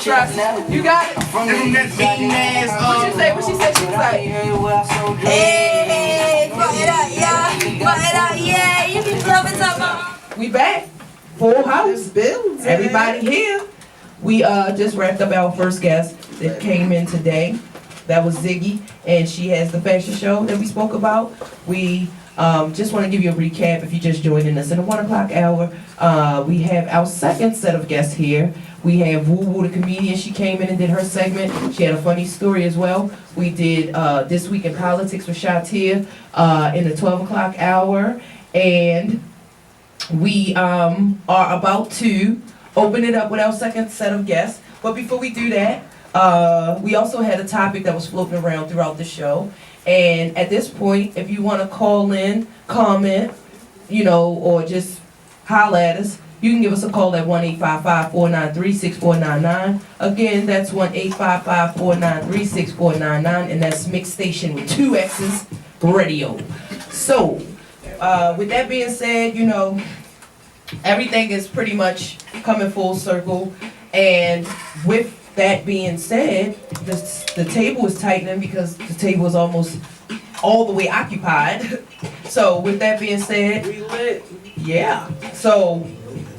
trust. You got it. From that beating ass. What you say? What she said? She was like, Hey, fuck it up, yeah. Fuck it up, yeah. You be loving something. we back. Full house. Everybody here. We just wrapped up our first guest that came in today. That was Ziggy, and she has the fashion show that we spoke about. We just want to give you a recap if you're just joining us in the 1 o'clock hour. We have our second set of guests here. We have Woo Woo, the comedian. She came in and did her segment. She had a funny story as well. We did This Week in Politics with Shatia in the 12 o'clock hour. And we are about to open it up with our second set of guests. But before we do that, we also had a topic that was floating around throughout the show. And at this point, if you want to call in, comment, or just holler at us, you can give us a call at 1-855-493-6499. Again, that's 1-855-493-6499, and that's Mix Station with 2 X's Radio. So, with that being said, everything is pretty much coming full circle. And with that being said, the table is tightening because the table is almost all the way occupied. So with that being said, We lit. yeah. So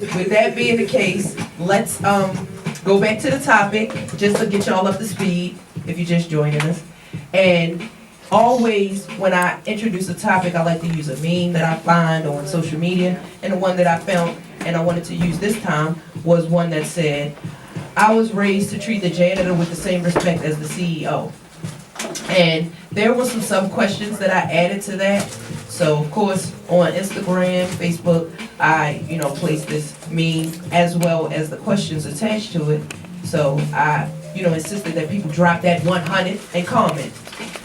with that being the case, let's go back to the topic just to get y'all up to speed if you're just joining us. And always when I introduce a topic, I like to use a meme that I find on social media. And the one that I found and I wanted to use this time was one that said, I was raised to treat the janitor with the same respect as the CEO. And there were some sub-questions that I added to that. So, of course, on Instagram, Facebook, I, placed this meme as well as the questions attached to it. So I, insisted that people drop that 100 and comment.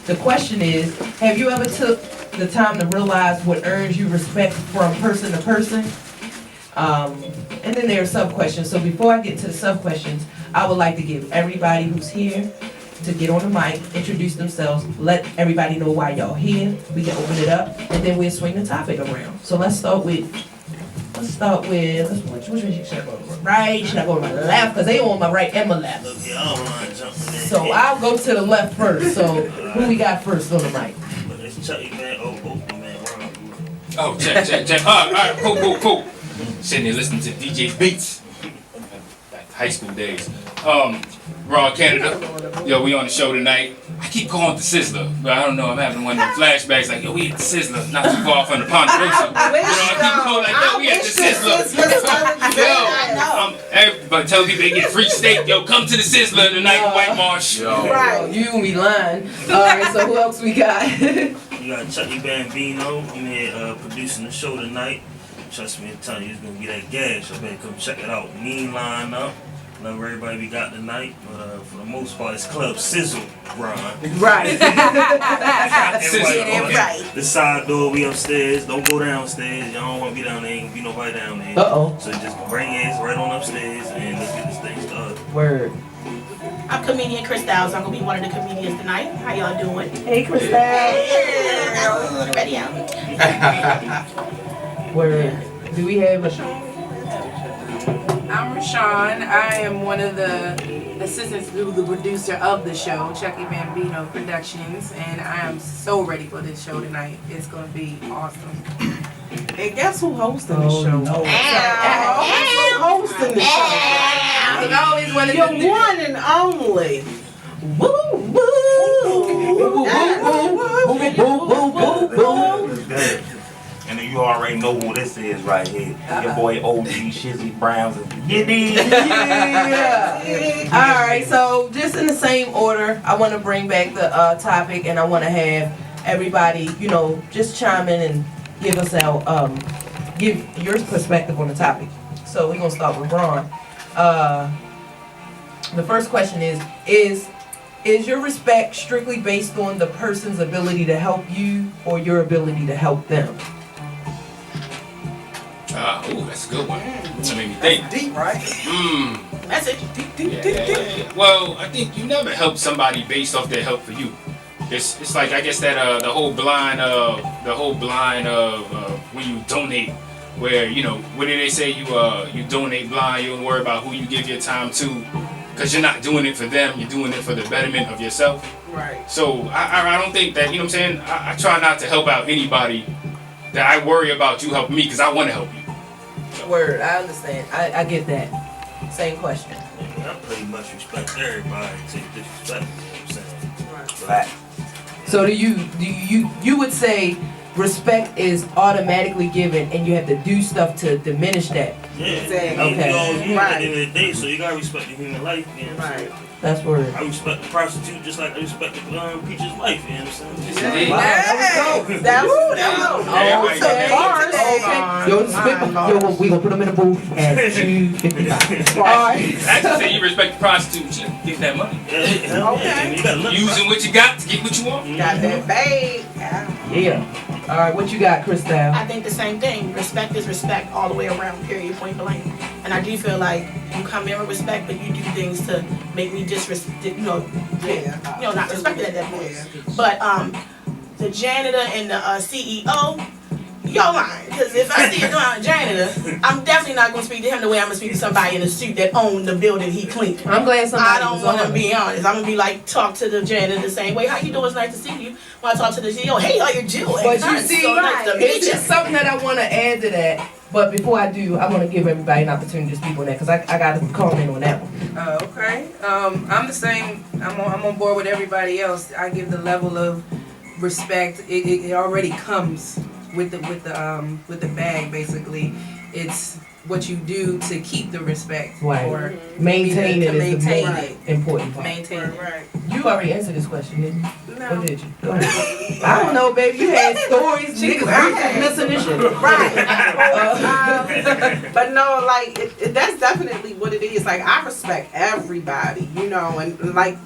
The question is, have you ever took the time to realize what earns you respect from person to person? And then there are sub-questions. So before I get to the sub-questions, I would like to give everybody who's here to get on the mic, introduce themselves, let everybody know why y'all here. We can open it up, and then we'll swing the topic around. So let's start with, which way should I go? Right? Should I go to my left? Because they on my right and my left. So I'll go to the left first. So who we got first on the mic? Oh, check. All right, cool. Sitting there listening to DJ Beats. High school days. Raw Canada. Yo, we on the show tonight. I keep calling it the Sizzler, but I don't know, I'm having one of them flashbacks like, yo, we at the Sizzler, not too far from the Ponderosa. I keep calling like, yo, we at the Sizzler. Everybody telling people they get free steak. Yo, come to the Sizzler tonight with White Marsh. Right, you and me lying. Alright, so who else we got? You got Chucky Bambino in here producing the show tonight. Trust me, I'm telling you, it's gonna get that gas. So better come check it out. Mean line up. Love everybody we got tonight, but for the most part, it's Club Sizzle, Ron. Right. Right. The side door, we upstairs. Don't go downstairs. Y'all don't want to be down there. Ain't gonna be nobody down there. Uh-oh. So just bring your ass right on upstairs and let's get this thing started. Word. I'm comedian Chris Styles. I'm gonna be one of the comedians tonight. How y'all doing? Hey, Chris. Ready out. Word. Do we have a I'm Rashawn. I am one of the assistants to the producer of the show, Chucky Bambino Productions, and I am so ready for this show tonight. It's gonna be awesome. And guess who hosting the show? No. Who's hosting the show? I always wanted Your to do one and only. woo woo And then you already know who this is right here. Your boy OG Shizzy Browns. Yeah. All right. So just in the same order, I want to bring back the topic, and I want to have everybody, just chime in and give us our give your perspective on the topic. So we're gonna start with Ron. The first question is your respect strictly based on the person's ability to help you or your ability to help them? Ooh, that's a good one. That made me think. Deep, right? Message. Yeah. Well, I think you never help somebody based off their help for you. It's like, I guess that the whole blind when you donate, where what do they say, you donate blind, you don't worry about who you give your time to, because you're not doing it for them, you're doing it for the betterment of yourself. Right. So I don't think that, you know what I'm saying, I try not to help out anybody that I worry about you helping me because I want to help you. Word, I understand. I get that. Same question. I pretty much respect everybody. Take disrespect. You know what I'm saying? Fact. So do you would say respect is automatically given and you have to do stuff to diminish that? Yeah. Exactly. Okay. We all human at Right. the end of the day, so you gotta respect the human life. You know what I'm saying? Right. That's word. I respect the prostitute just like I respect the Peach's wife. You know what I'm saying? Indeed. Wow, that was dope. That was dope. Everybody Okay. got Okay. Yo, we gonna put them in a booth at 2:55. Alright. Actually, say you respect the prostitute, you get that money. Yeah, hell Okay. yeah. You gotta look. Using what you got to get what you want. Got that bag. Yeah. Alright, what you got, Crystal? I think the same thing. Respect is respect all the way around, period, point blank. And I do feel like you come in with respect, but you do things to make me disrespect, not respected at that point. But the janitor and the CEO, y'all lying. Because if I see a janitor, I'm definitely not going to speak to him the way I'm going to speak to somebody in a suit that owned the building he cleaned. I'm glad somebody I don't was want to on. be honest. I'm going to be like, talk to the janitor the same way. How you doing? It's nice to see you. When I talk to the CEO, hey, how you doing? But you It's see, so nice to meet it's you. just something that I want to add to that. But before I do, I want to give everybody an opportunity to speak on that because I got to comment on that one. Okay. I'm the same. I'm on board with everybody else. I give the level of respect. It already comes with the bag. Basically, it's what you do to keep the respect Right. or Maintain to it is the maintain most it. important part. Maintain it. Right. You already answered this question, didn't you? No. Or did you? Go ahead. I don't know, baby. You had stories. Niggas missing this shit. Right. But no, like that's definitely what it is. Like I respect everybody, and like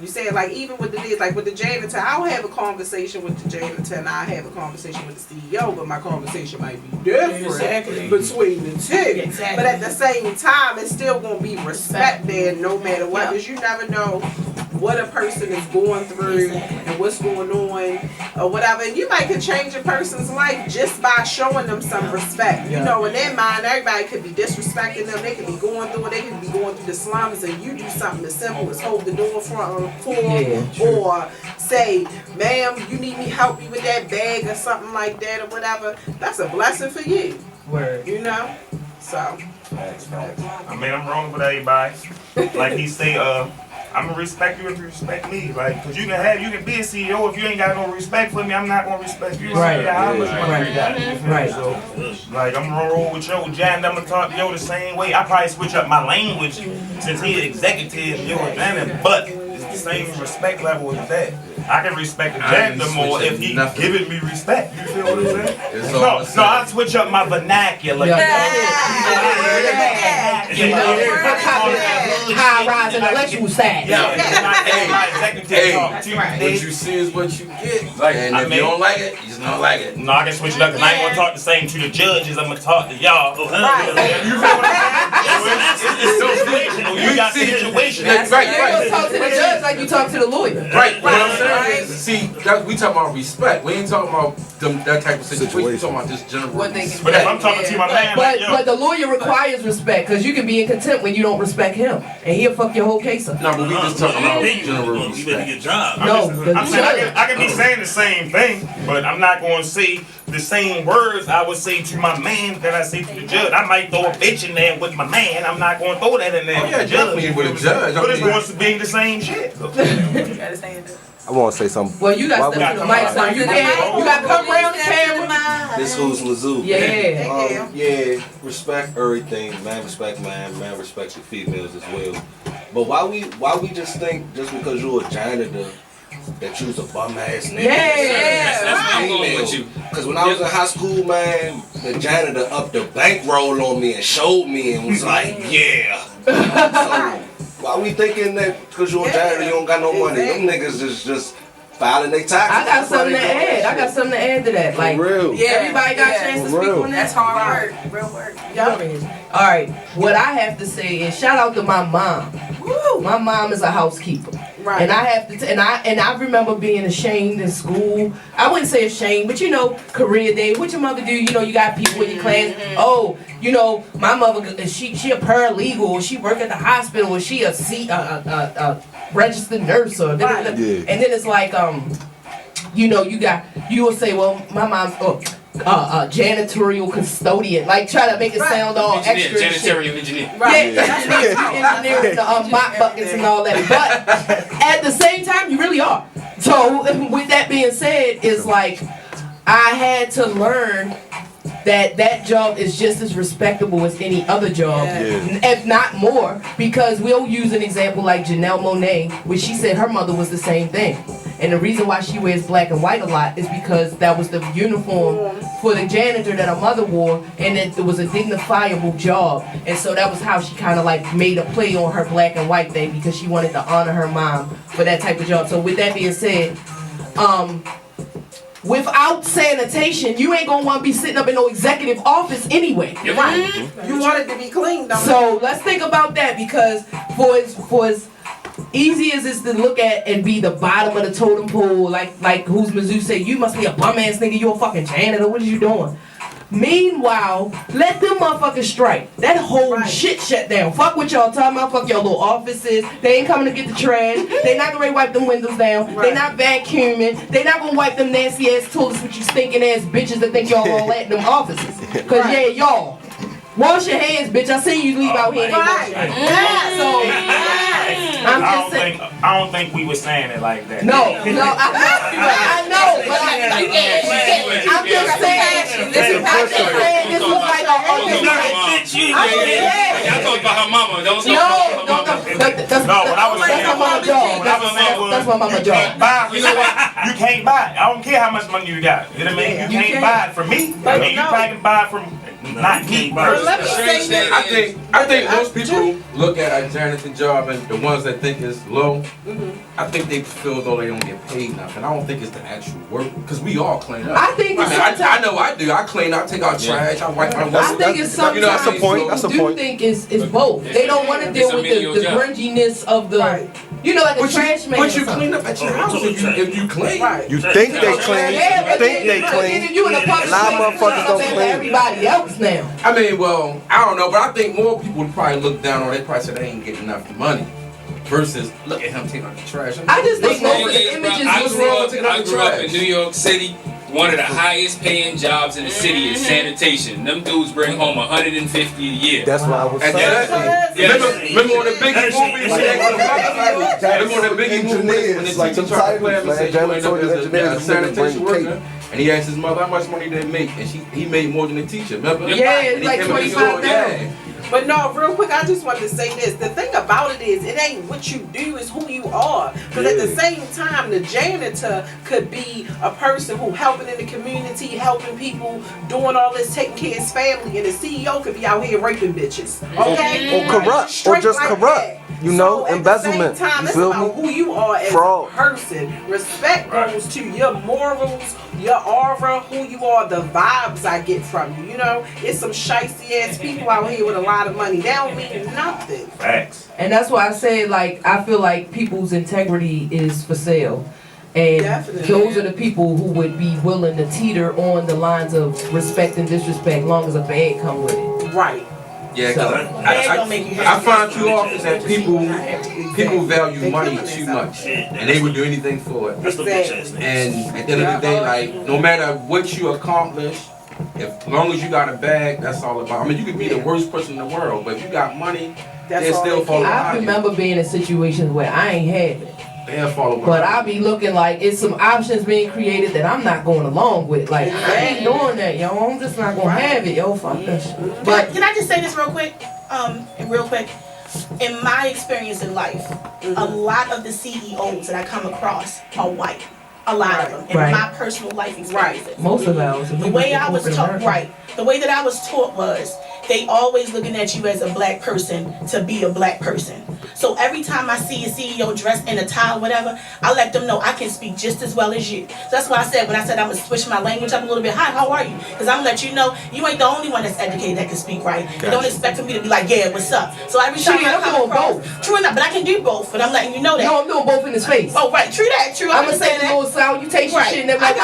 you said, like even with like with the janitor, I'll have a conversation with the janitor and I have a conversation with the CEO, but my conversation might be different Exactly. between the two. Exactly. But at the same time, it's still gonna be respect there no matter what, because you never know what a person is going through and what's going on or whatever. And you might could change a person's life just by showing them some respect. You know, in their mind, everybody could be disrespecting them. They could be going through it. They could be going through the slums, and you do something as simple as hold the door for them, or say, "Ma'am, you need me help you with that bag or something like that or whatever." That's a blessing for you. Word. So. Facts. I mean, I'm wrong with everybody. Like he say, I'm gonna respect you if you respect me. Like, cause you can be a CEO if you ain't got no respect for me. I'm not gonna respect you. Right. Yeah, how much money Right. you got? You feel me? Right. So, like, I'm gonna roll with yo, Jan. I'm gonna talk to yo the same way. I probably switch up my language since he executive, yo, Jan, but it's the same respect level as that. I can respect the janitor more if he giving me respect. You feel what I'm saying? No, I switch up my vernacular. High rise intellectual status. What you see is what you get. And if you don't like it, you just don't like it. No, I can switch it up because I ain't gonna talk the same to the judges. I'm gonna talk to y'all. You feel what I'm saying? It's situational. You got situations. You don't talk to the judge like you talk to the lawyer. Right. What I'm saying is, see, we talking about respect. We ain't talking about that type of situation. We talking about just general What they respect. But if I'm talking to my man, like, yo, But the lawyer requires respect because you can be in contempt when you don't respect him, and he'll fuck your whole case up. No, but we just talking about general You better respect. get job. No, I'm saying I can be saying the same thing, but I'm not going to say the same words I would say to my man that I say to the judge. I might throw a bitch in there with my man. I'm not going to throw that in there Oh, with yeah, the judge. definitely with a judge. But it's going to be the same shit. You gotta stay in there. I want to say something. Well, you got Why stuff we- to the mic, so you can't. You got to come around the camera. This who's Lazoo. Yeah. Yeah, respect everything. Man respect man respects the females as well. But why we just think just because you're a janitor that you's a bum ass nigga? Yeah. That's where I'm going with you. Because when I was in high school, man, the janitor upped the bankroll on me and showed me and was like, yeah. So, why we thinking that because you're a janitor you don't got no money? Them niggas is just filing their taxes. I got something to add. I got something to add to that. Like, For real. everybody got a chance to For speak real. on that. That's hard work. Real work. All right. What I have to say is shout out to my mom. Woo! My mom is a housekeeper. Right. And I have to, and I remember being ashamed in school. I wouldn't say ashamed, but you know, career day. What your mother do? You know, you got people in your class. Oh, you know, my mother, she a paralegal, or she work at the hospital, or she a registered nurse, or Right. and then it's like you know, you will say, well, my mom's janitorial custodian, like try to make it sound all extra. Janitorial engineer. Right. Yeah, engineering the mop buckets and all that. But at the same time, you really are. So with that being said, it's like I had to learn that job is just as respectable as any other job, if not more, because we'll use an example like Janelle Monáe, which she said her mother was the same thing. And the reason why she wears black and white a lot is because that was the uniform for the janitor that her mother wore, and it was a dignifiable job. And so that was how she kind of like made a play on her black and white thing, because she wanted to honor her mom for that type of job. So with that being said, without sanitation, you ain't gonna want to be sitting up in no executive office anyway. Right. You want it to be clean, don't So let's think about that, because for as easy as it's to look at and be the bottom of the totem pole, like who's Mizzou say, you must be a bum ass nigga, you a fucking janitor, what are you doing? Meanwhile, let them motherfuckers strike. That whole shit shut down. Fuck what y'all talking about, fuck your little offices. They ain't coming to get the trash. They not gonna wipe them windows down. They not vacuuming. They not gonna wipe them nasty ass toilets with you stinking ass bitches that think y'all all at them offices. Cause yeah, y'all. Wash your hands, bitch. I seen you leave out here and ain't wash your hands. Yeah. So I'm just saying. I don't think we were saying it like that. No, I know, but I'm just saying. This was like Y'all talking about her mama, don't that's my mama job. That's my mama job. You know what? You can't buy it. I don't care how much money you got. You know what I mean? You can't buy it from me. I mean, you can buy it from not me. I think most people look at a janitor job, and the ones that think it's low, I think they feel though they don't get paid nothing. I don't think it's the actual work, because we all clean up. I think I know I do. I clean up, take out trash, I wipe my windows. I think it's sometimes that's a point. That's a point. think it's both. They don't want to deal with the grunginess of the, you know, like a trash man. But you clean up at your house if you clean. You think they clean. Yeah, You think they clean. You in a public Nah, place, motherfuckers don't clean. everybody else now. I mean, well, I don't know, but I think more people would probably look down on it. They probably say they ain't getting enough money. Versus, look at him taking out the trash. I just think What's most of the images I was grew wrong up, taking out I the grew up in trash. New York City. One of the highest paying jobs in the city is sanitation. Them dudes bring home $150 a year. That's what I was And saying. remember on the Biggie movie when they remember on the Biggie movie when the like teacher some tried to play him and titles, said man. you end up as a Janitorial sanitation engineers bring worker, and he asked his mother how much money they make, and he made more than the teacher. Remember? Yeah, And it's he like came up and said, 25,000. But no, real quick, I just wanted to say this. The thing about it is, it ain't what you do, it's who you are. Because at the same time, the janitor could be a person who helping in the community, helping people, doing all this, taking care of his family. And the CEO could be out here raping bitches. Okay? Or corrupt. Or Straight just like corrupt. that. You know, So embezzlement. At the same time, You it's feel about me? who you are as Fraud. a person. Respect goes to your morals, your aura, who you are, the vibes I get from you. You know, it's some shicey ass people out here with a lot of money. They don't mean nothing. Facts. And that's why I say, like, I feel like people's integrity is for sale. And Definitely. those are the people who would be willing to teeter on the lines of respect and disrespect, long as a bag come with it. Right. Yeah, because So- I find too often that people value money too much, and they would do anything for it. That's the bitch ass niggas. And at the end of the day, like, no matter what you accomplish, as long as you got a bag, that's all about. I mean, you could be the worst person in the world, but if you got money, That's they all still they follow care. I behind you. remember being in situations where I ain't had it. They'll follow But I behind be looking like it's some options being created that I'm not going along with. Like, I ain't doing that, yo. I'm just not gonna have it, yo. Fuck that shit. But Can I just say this real quick? Real quick. In my experience in life, a lot of the CEOs that I come across are white. A lot of them. In Right. my personal life experiences. most of ours. The way I was taught, right? The way that I was taught was, they always looking at you as a black person to be a black person. So every time I see a CEO dressed in a tie or whatever, I let them know I can speak just as well as you. So that's why I said, when I said I'm going to switch my language up a little bit, hi, how are you? Because I'm going to let you know you ain't the only one that's educated that can speak right. You don't expect for me to be like, yeah, what's up? So every time I come across, true enough, but I can do both, but I'm letting you know that. No, I'm doing both in his face. Oh, right, true that, true. I'm going to say the little salutation shit and everything.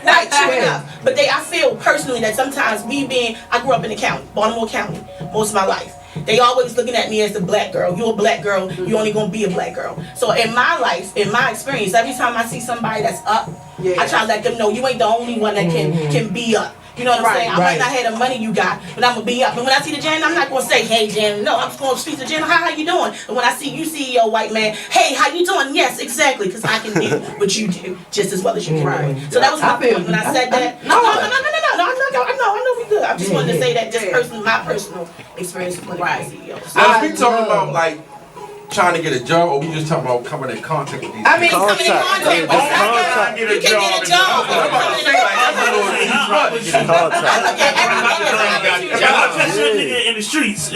Right, true enough. But I feel personally that sometimes I grew up in the county, Baltimore County, most of my life. They always looking at me as a black girl. You're a black girl. You only gonna be a black girl. So in my life, in my experience, every time I see somebody that's up, I try to let them know you ain't the only one that can be up. You know what I'm saying? I might not have the money you got, but I'm gonna be up. And when I see the Jan, I'm not gonna say, "Hey Jan," no, I'm just gonna speak to Jan. How you doing? And when I see you, CEO white man, "Hey, how you doing?" Yes, exactly, because I can do what you do just as well as you can do. So that was my point when I said that. No, I know we good. I just wanted to say that my personal experience with CEO. Now, if we talking about like trying to get a job, or we just talking about coming in contact with these people? I mean, coming in contact with them. You can get a job. I'm about to say, like, that's a little in the streets. I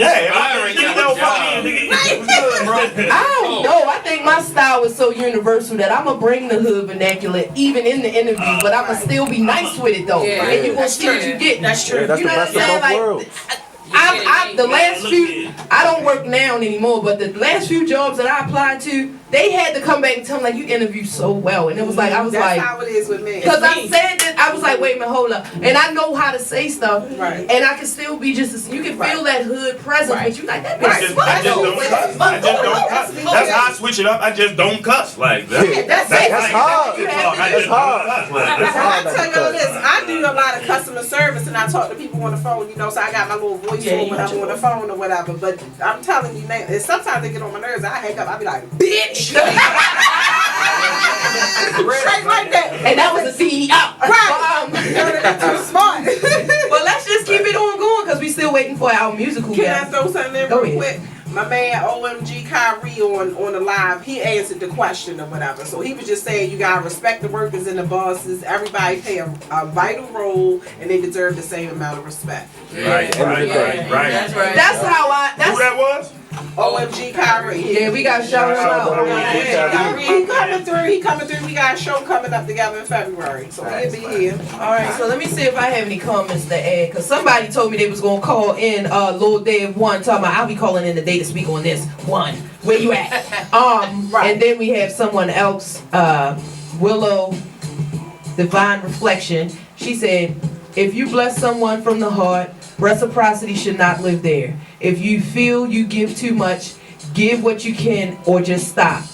don't know. I think my style is so universal that I'm gonna bring the hood vernacular even in the interview, but I'm gonna still be nice with it though. And you gonna see what you get. That's true. You know what I'm saying? Like, the last few, I don't work now anymore, but the last few jobs that I applied to, they had to come back and tell me, like, you interview so well. And it was like, I was That's like, how it is with me. because I said that, I was like, wait a minute, hold up. And I know how to say stuff. Right. And I can still be just, you can feel that hood presence, but you like, that bitch I just don't cuss. That's how I switch it up. I just don't cuss. Like that's hard. That's hard. I tell y'all this, I do a lot of customer service and I talk to people on the phone, you know, so I got my little voice on when I'm on the phone or whatever. But I'm telling you, man, sometimes they get on my nerves. I hang up, I be like, bitch. Straight like that. And that was the CEO. Right. Too smart. Well, let's just keep it on going because we still waiting for our musical Can guest. I throw something in real quick? My man OMG Kyrie on the live, he answered the question or whatever. So he was just saying you gotta respect the workers and the bosses. Everybody play a vital role and they deserve the same amount of respect. Right. That's right. That's how Who that was? OMG Kyrie. Yeah, we got to shout him out. Kyrie, he coming through. We got a show coming up together in February. So he'll be here. Alright, so let me see if I have any comments to add. Because somebody told me they was going to call in Lil Dave 1, talking about I'll be calling in today to speak on this. 1, where you at? And then we have someone else, Willow Divine Reflection. She said, if you bless someone from the heart, reciprocity should not live there. If you feel you give too much, give what you can or just stop.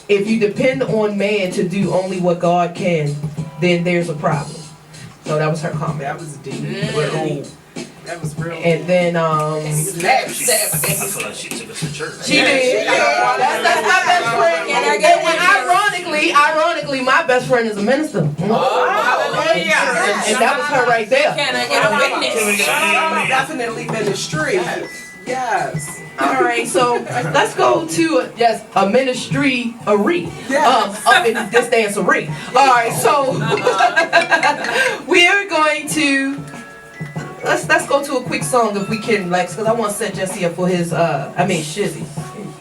If you depend on man to do only what God can, then there's a problem. So that was her comment. That was deep. That was real. And then I feel like she took us to church. she did. That's my best friend. And ironically, my best friend is a minister. And that was her right there. Can I get a witness? Definitely ministry. Yes. All right, so let's go to a ministry up in this dancery. All right, so we are going to let's go to a quick song if we can, Lex, because I want to set Jesse up for his Shizzy.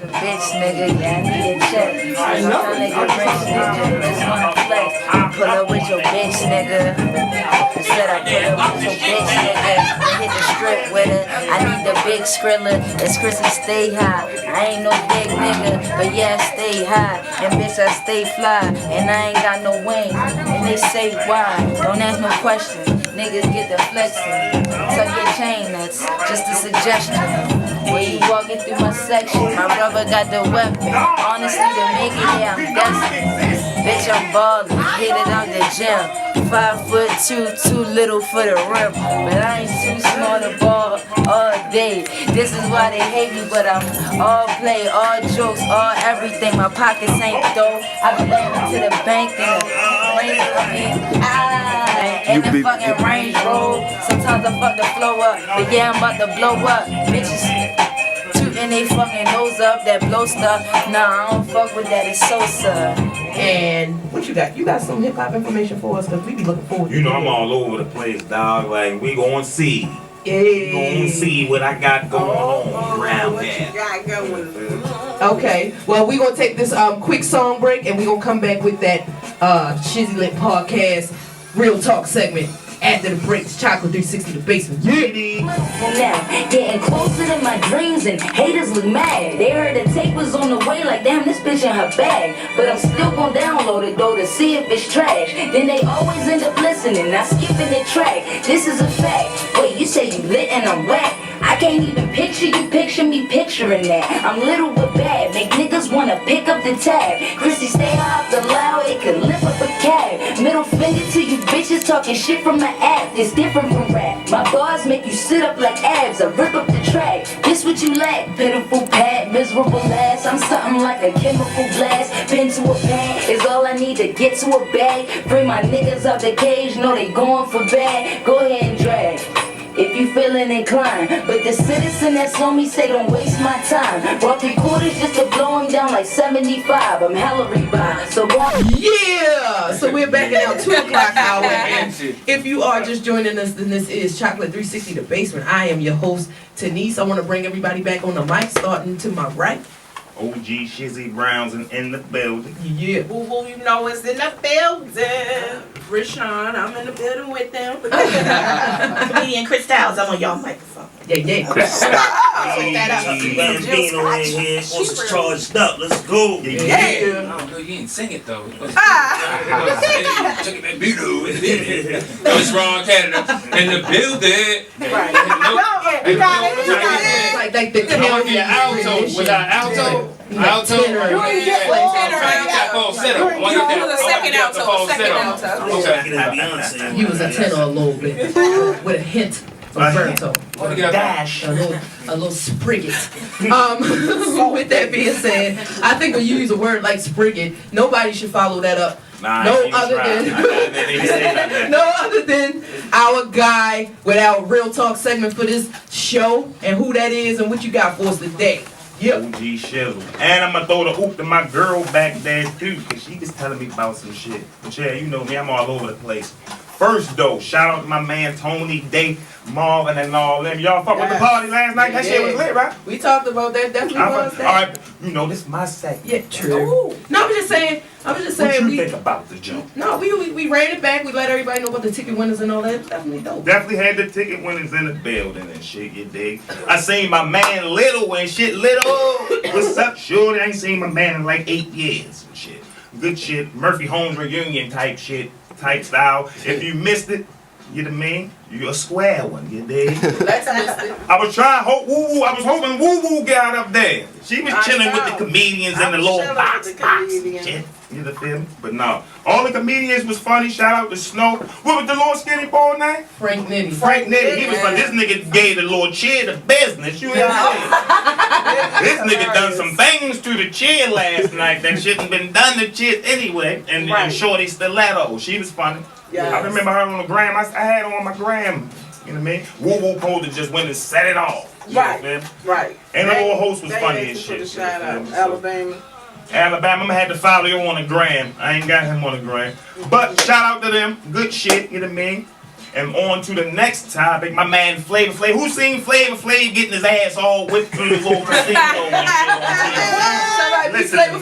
Bitch nigga, yeah, I need a check. I'm trying to get rich, nigga. Just wanna flex. Pull up with your bitch, nigga. Instead I pull up with your bitch, nigga. And hit the strip with her. I need the big skrilla. It's Chrissy, stay high. I ain't no big nigga, but yeah, I stay high. And bitch, I stay fly. And I ain't got no wings. And they say why. Don't ask no questions. Niggas get the flexing. Tuck your chain, that's just a suggestion. When you walking through my section, my brother got the weapon. Honestly, to make it, yeah, I'm desperate. Bitch, I'm ballin', hit it out the gym. 5'2", too little for the rim. But I ain't too small to ball all day. This is why they hate me, but I'm all play, all jokes, all everything. My pockets ain't dope. I be going to the bank and in the fucking Range Rover. Sometimes I fuck the flow up, but yeah, I'm about to blow up. Bitches, too keeping they fucking nose up, that blow stuff. Nah, I don't fuck with that, it's Sosa. And what you got? You got some hip hop information for us? Cause we be looking forward to You know I'm all over the place, dog. Like we gonna see. Yeah. We gonna see what I got going on around What there. you got going? Okay. Well, we gonna take this quick song break, and we gonna come back with that Shizzy Lit podcast real talk segment after the breaks. Chakelet360 the basement. Yeah. Now, getting closer to my dreams and haters look mad. They heard the tape was on the way, like damn, this bitch in her bag. But I'm still gon' download it though to see if it's trash. Then they always end up listening, not skipping the track. This is a fact. Wait, you say you lit and I'm whack? I can't even picture you, picture me picturing that. I'm little but bad, make niggas wanna pick up the tab. Chrissy, stay off the loud, it could lift up a cab. Middle finger to you bitches talking shit from my app. It's different from rap. My bars make you sit up like abs, I rip up the track. This what you lack, pitiful pad, miserable ass. I'm something like a chemical blast. Pin to a pad is all I need to get to a bag. Free my niggas out the cage, know they going for bad. Go ahead and drag if you feeling inclined. But the citizen that's on me say don't waste my time. Brought 3 quarters just to blow him down like 75. I'm hella revive, so go on. Yeah! So we're back in our 2 o'clock hour, and if you are just joining us, then this is Chakelet360 the basement. I am your host, Tanise. I want to bring everybody back on the mic, starting to my right. OG Shizzy Brown's in the building. Yeah. Boo boo, you know it's in the building. Rashawn, I'm in the building with them. Comedian Chris Styles, I'm on y'all microphone. Yeah, yeah. Bambino in here, wants charged up. Let's go. I don't know, you ain't sing it though. Bambino. It's Ron Canada in the building. Like the I want to be an alto. Was I alto? Alto? Falsetto. I want to get that. Second alto. Okay. He was a tenor a little bit, with a hint of baritone. Dash. A little sprigget. With that being said, I think when you use a word like sprigget, nobody should follow that up. No other than our guy with our real talk segment for this show, and who that is and what you got for us today. Yep. OG Shizzle. And I'm gonna throw the hoop to my girl back there too, cause she was telling me about some shit. But yeah, you know me, I'm all over the place. First though, shout out to my man Tony, Day, Marvin, and all them. Y'all fuck with the party last night? That shit was lit, right? We talked about that, definitely was that. Alright, you know, this is my segment. Yeah, true. No, I was just saying, What you think about the joke? No, we ran it back. We let everybody know about the ticket winners and all that. It's definitely dope. Definitely had the ticket winners in the building and shit, you dig? I seen my man Little and shit. Little, what's up, shorty? I ain't seen my man in like 8 years and shit. Good shit. Murphy Holmes reunion type shit, type style. If you missed it, you the man, you a square one, you dig? I was trying hope Woo Woo. I was hoping Woo Woo got up there. She was chilling with the comedians in the little box and shit. You the feel me? But no, all the comedians was funny. Shout out to Snow. What was the little skinny boy name? Frank Nitty. Frank Nitty. He was funny. This nigga gave the little chair the business. You know This nigga done some things to the chair last night that shouldn't been done to chair anyway. And Shorty Stiletto. She was funny. I remember her on the gram. I had her on my gram. You know what I mean? Woo Woo Poster just went and set it off. Right. And the little host was funny as shit. Shout out Alabama. Alabama, I'm gonna have to follow you on the gram. I ain't got him on the gram. But shout out to them. Good shit, you know what I mean? And on to the next topic, my man Flavor Flav. Who seen Flavor Flav getting his ass all whipped through the little casino and shit? Listen to me,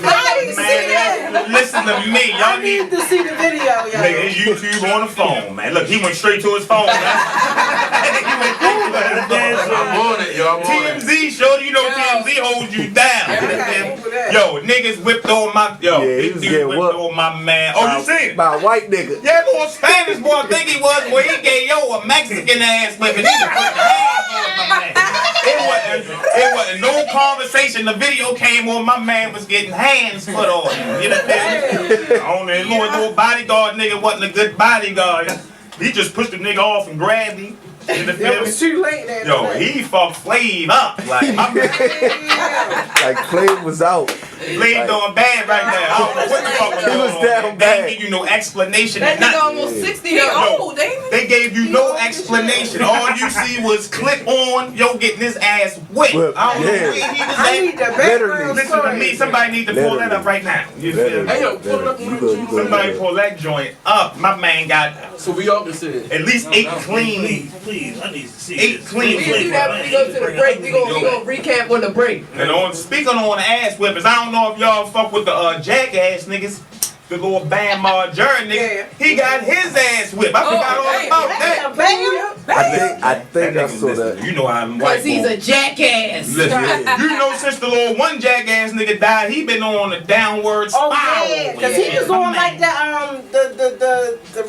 man. Listen to me. Y'all need to see the video, y'all. Nigga, it's YouTube on the phone, man. Look, he went straight to his phone, man. He went straight to his phone. I'm on it, yo. I'm on it. TMZ showed you know TMZ holds you down. Yo, niggas whipped on my this dude whipped on my man. Oh, you seen it? By a white nigga. Yeah, little Spanish boy, I think he was, where he gave yo a Mexican ass whipping. He was putting hands on my man. It wasn't no conversation. The video came on, my man was getting hands put on him. You know what I'm saying? Only no bodyguard nigga wasn't a good bodyguard. He just pushed the nigga off and grabbed him. It was too late then. Yo, he fucked Flav up. Like, my man. Like Flav was out. Flav doing bad right now. I don't know what the fuck was going on. down They didn't give you no explanation. That nigga almost 60 years old, They gave you no explanation. explanation. All you see was clip on, yo getting his ass whipped. I don't know where he was I need the at. background Listen to story. me, somebody need to pull that up right now. You feel me? Hey, yo, pull it up. Somebody pull that joint up. My man got So we all can say at least 8 clean. Please, I need to see 8 this. clean. We can do that when we go to the break. We gonna recap on the break. And on speaking on ass whippers, I don't know if y'all fuck with the jackass niggas. The little Bam Margera nigga, he got his ass whipped. I forgot all about that. I think I saw Listen, that. you know I'm white. Cause he's a jackass. Listen, you know since the little one jackass nigga died, he been on a downward spiral. Oh yeah, cause he was on like the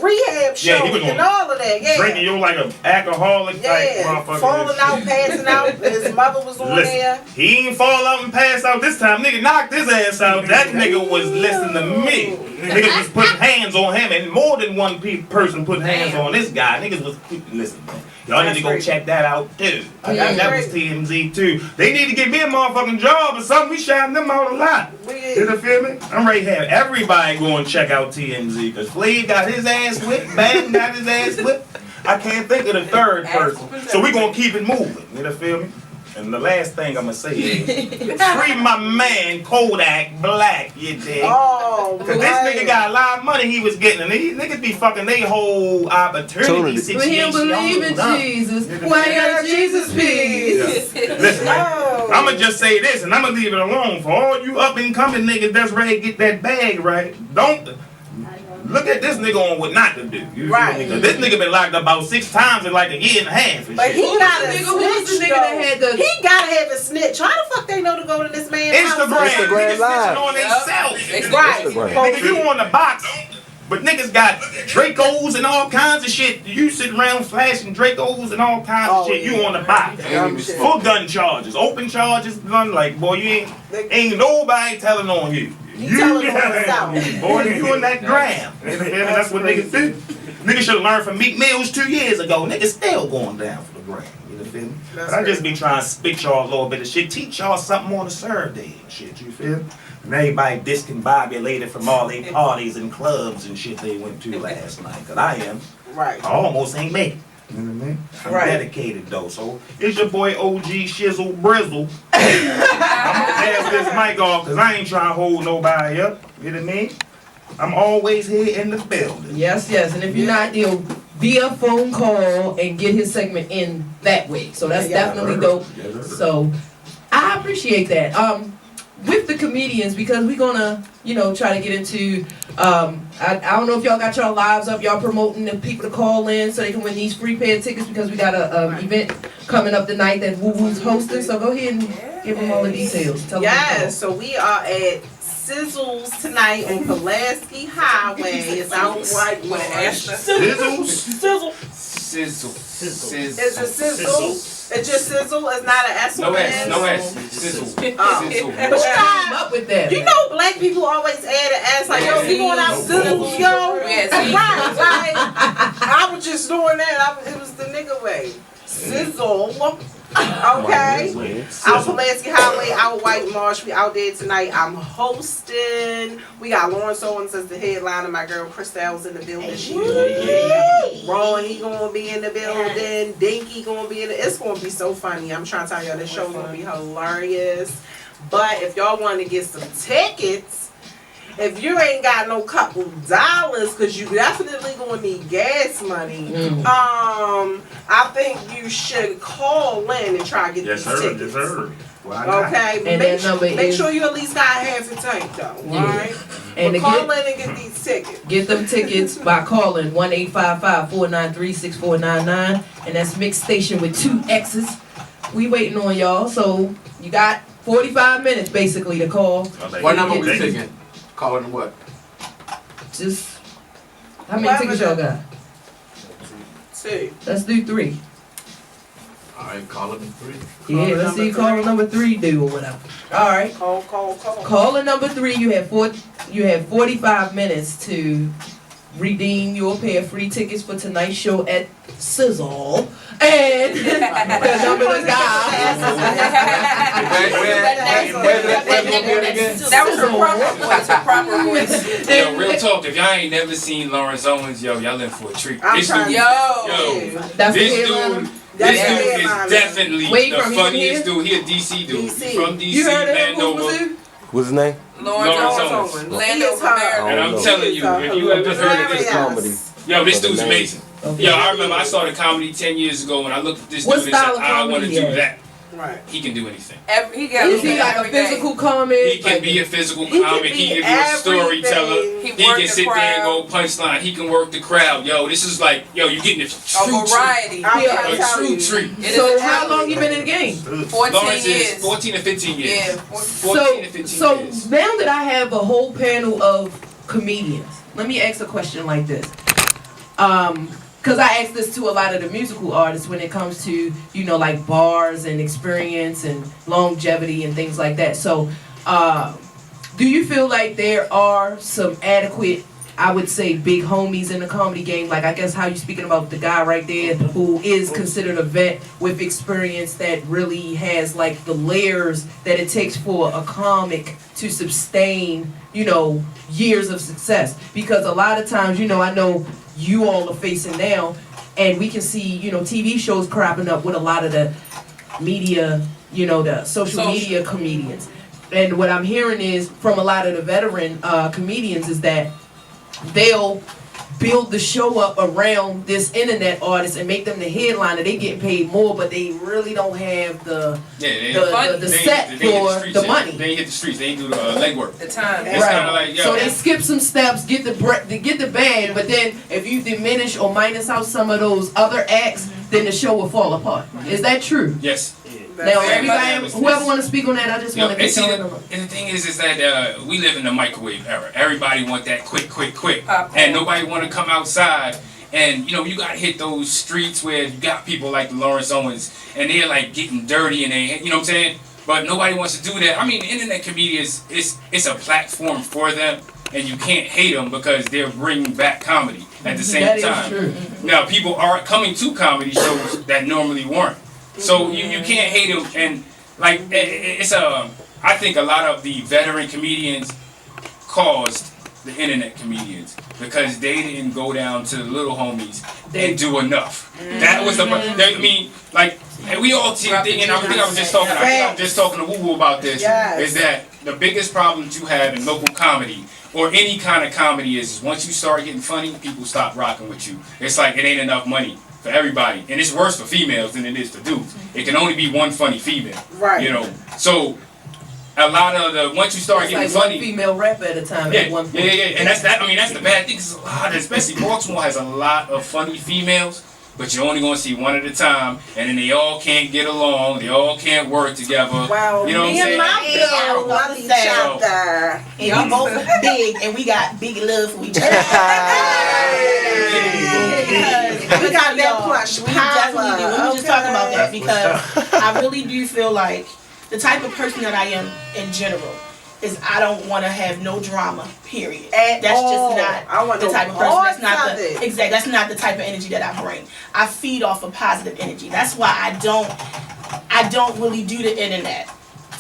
rehab show he was on and all of that. Yeah, drinking you like an alcoholic type motherfucker. falling out, passing out. His mother was on there. He ain't fall out and pass out this time. Nigga knocked his ass out. That nigga was listening to me. Niggas was putting hands on him, and more than one person put hands on this guy. Niggas was listen, man. Y'all need to go check that out too. I think that was TMZ too. They need to give me a motherfucking job or something. We shouting them out a lot. You feel me? I'm ready to have everybody go and check out TMZ because Flav got his ass whipped, Bang got his ass whipped. I can't think of the third person. So we gonna keep it moving. You feel me? And the last thing I'm gonna say is, free my man Kodak Black, you dig? Oh, cause this nigga got a lot of money he was getting, and these niggas be fucking they whole opportunity We situation. don't believe in Jesus. Why you got Jesus peace? Listen, I'ma just say this, and I'ma leave it alone for all you up and coming niggas that's ready to get that bag right. Don't. Look at this nigga on what not to do. You feel me? 'Cause this nigga been locked up about 6 times in like a year and a half. And But shit. he got a Who's the snitch nigga that had the- He gotta have a snitch. How the fuck they know to go to this man's house? Instagram niggas Live. snitching on themselves. Right. Nigga, you on the box. But niggas got Dracos and all kinds of shit. You sit around flashing Dracos and all kinds of shit. You on the box. Full gun charges, open charges, gun like boy, you ain't nobody telling on you. You telling on yourself. boy, you in that gram. You feel me? That's what niggas do. Niggas should have learned from Meek Mills 2 years ago. Niggas still going down for the gram. You feel me? But I just be trying to spit y'all a little bit of shit, teach y'all something on the serve day and shit. You feel me? And everybody discombobulated from all they parties and clubs and shit they went to last night. Cause I am. Right. I almost ain't made it. You know what I mean? I'm dedicated though. So it's your boy OG Shizzle Brizzle. I'm gonna pass this mic off cause I ain't trying to hold nobody up. You know what I mean? I'm always here in the building. Yes, yes. And if you're not, you'll via phone call and get his segment in that way. So that's definitely dope. So I appreciate that. With the comedians, because we're gonna, try to get into, I don't know if y'all got y'all lives up, y'all promoting the people to call in so they can win these free pair of tickets because we got a event coming up tonight that Woo Woo's hosting. So go ahead and give them all the details. Tell them Yes, so we are at Sizzles tonight on Pulaski Highway. It's out right with Sizzles? Sizzle. Sizzle. Sizzle. Is it Sizzle? It's just Sizzle. It's not an S. No S. No S. Sizzle. Sizzle. But you come up with that. You know, black people always add an S. Like, yo, we going out Sizzle, yo. Yes. Right. Like, I was just doing that. It was the nigga way. Sizzle. Okay. Out Pulaski Highway, out White Marsh. We out there tonight. I'm hosting. We got Lawrence Owens as the headliner. My girl Christelle's in the building. Ron, he gonna be in the building. Dinky gonna be in it. It's gonna be so funny. I'm trying to tell y'all this show's gonna be hilarious. But if y'all want to get some tickets, if you ain't got no couple dollars, cause you definitely gonna need gas money. I think you should call in and try to get these tickets. Yes, sir. Okay, And make sure you at least got half a tank though. Alright? And But call in and get these tickets. Get them tickets by calling 1-855-493-6499, and that's Mixed Station with 2 X's. We waiting on y'all, so you got 45 minutes basically to call. What number we taking? Calling what? Just how many tickets y'all got? 2. Let's do 3. Alright, calling 3. Yeah, let's see caller number 3 do or whatever. Alright. Call. Caller number 3, you have 45 minutes to redeem your pair of free tickets for tonight's show at Sizzle. And the number is That was a proper voice. Yo, real talk, if y'all ain't never seen Lawrence Owens, yo, y'all in for a treat. This dude, That's this dude is definitely the from funniest dude. He a DC dude. From DC, You heard of him? Landover. What's his name? Lawrence Owens. Landover, America. And I'm telling you, if you ever heard of this comedy. yo, this dude's amazing. Yo, I remember I started comedy 10 years ago when I looked at this dude and said, I want to do that. Right. He can do anything. Is he like a physical comic? He can be a physical comic. He can be a storyteller. He can sit there and go punchline. He can work the crowd. Yo, this is like, yo, you getting a true variety. A true treat. So how long you been in the game? 14 years. 14 to 15 years. Yeah. 14 to 15 So years. now that I have a whole panel of comedians, let me ask a question like this. Because I ask this to a lot of the musical artists when it comes to, you know, like bars and experience and longevity and things like that. So, do you feel like there are some adequate, I would say, big homies in the comedy game? Like, I guess how you speaking about the guy right there who is considered a vet with experience that really has, like, the layers that it takes for a comic to sustain, you know, years of success. Because a lot of times, you know, I know you all are facing now, and we can see, you know, TV shows cropping up with a lot of the media, you know, the social media comedians. And what I'm hearing is from a lot of the veteran comedians is that they'll build the show up around this internet artist and make them the headliner. They get paid more, but they really don't have the set for the money. They ain't hit the streets. They ain't do the legwork. The time. It's kind of like, yo. So they skip some steps, get the bag, but then if you diminish or minus out some of those other acts, then the show will fall apart. Is that true? Yes. Now, everybody, whoever want to speak on that, I just want to get on them. And the thing is that we live in the microwave era. Everybody want that quick, and nobody want to come outside. And you know, you gotta hit those streets where you got people like Lawrence Owens, and they're like getting dirty, and they, you know what I'm saying? But nobody wants to do that. I mean, the internet comedians, it's a platform for them, and you can't hate them because they're bringing back comedy at the same time. True. Now, people are coming to comedy shows that normally weren't. So you can't hate them, and like it's I think a lot of the veteran comedians caused the internet comedians because they didn't go down to the little homies and do enough. That was the I mean, like we all think, and I think I was just talking to Woo Woo about this. Is that the biggest problem that you have in local comedy or any kind of comedy is once you start getting funny, people stop rocking with you. It's like it ain't enough money for everybody, and it's worse for females than it is for dudes. It can only be one funny female, right? You know, so a lot of the once you start getting like funny, one female rapper at a time. Yeah, at one point. yeah, and that's that. I mean, that's the bad thing. 'Cause a lot, especially Baltimore, has a lot of funny females, but you're only gonna see one at a time, and then they all can't get along. They all can't work together. Wow, you know what I'm saying? Bill love each other, and we both big, and we got big love for each other. We got that plush We definitely do. We were just talking about that because I really do feel like the type of person that I am in general is I don't want to have no drama. Period. That's just not the type of person. That's not the exact. That's not the type of energy that I bring. I feed off of positive energy. That's why I don't really do the internet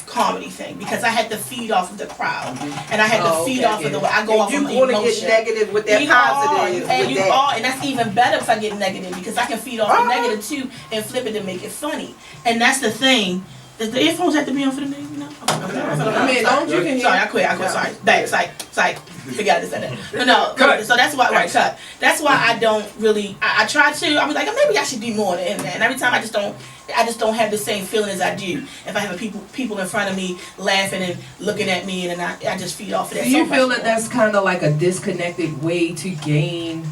comedy thing because I had to feed off of the crowd and I had to feed off of the way I go off of my emotion. You want to get negative with that positive, and that's even better if I get negative because I can feed off the negative too and flip it and make it funny. And that's the thing. Does the earphones have to be on for the minute? No. I mean, don't you can hear. Sorry, I quit. Sorry. Back. Psych. Forget I just said that. No. So that's why. Right. Cut. That's why I don't really. I try to. I was like, maybe I should do more on the internet. And every time I just don't have the same feeling as I do if I have people in front of me laughing and looking at me, and I just feed off of that. Do you feel that that's kind of like a disconnected way to gain,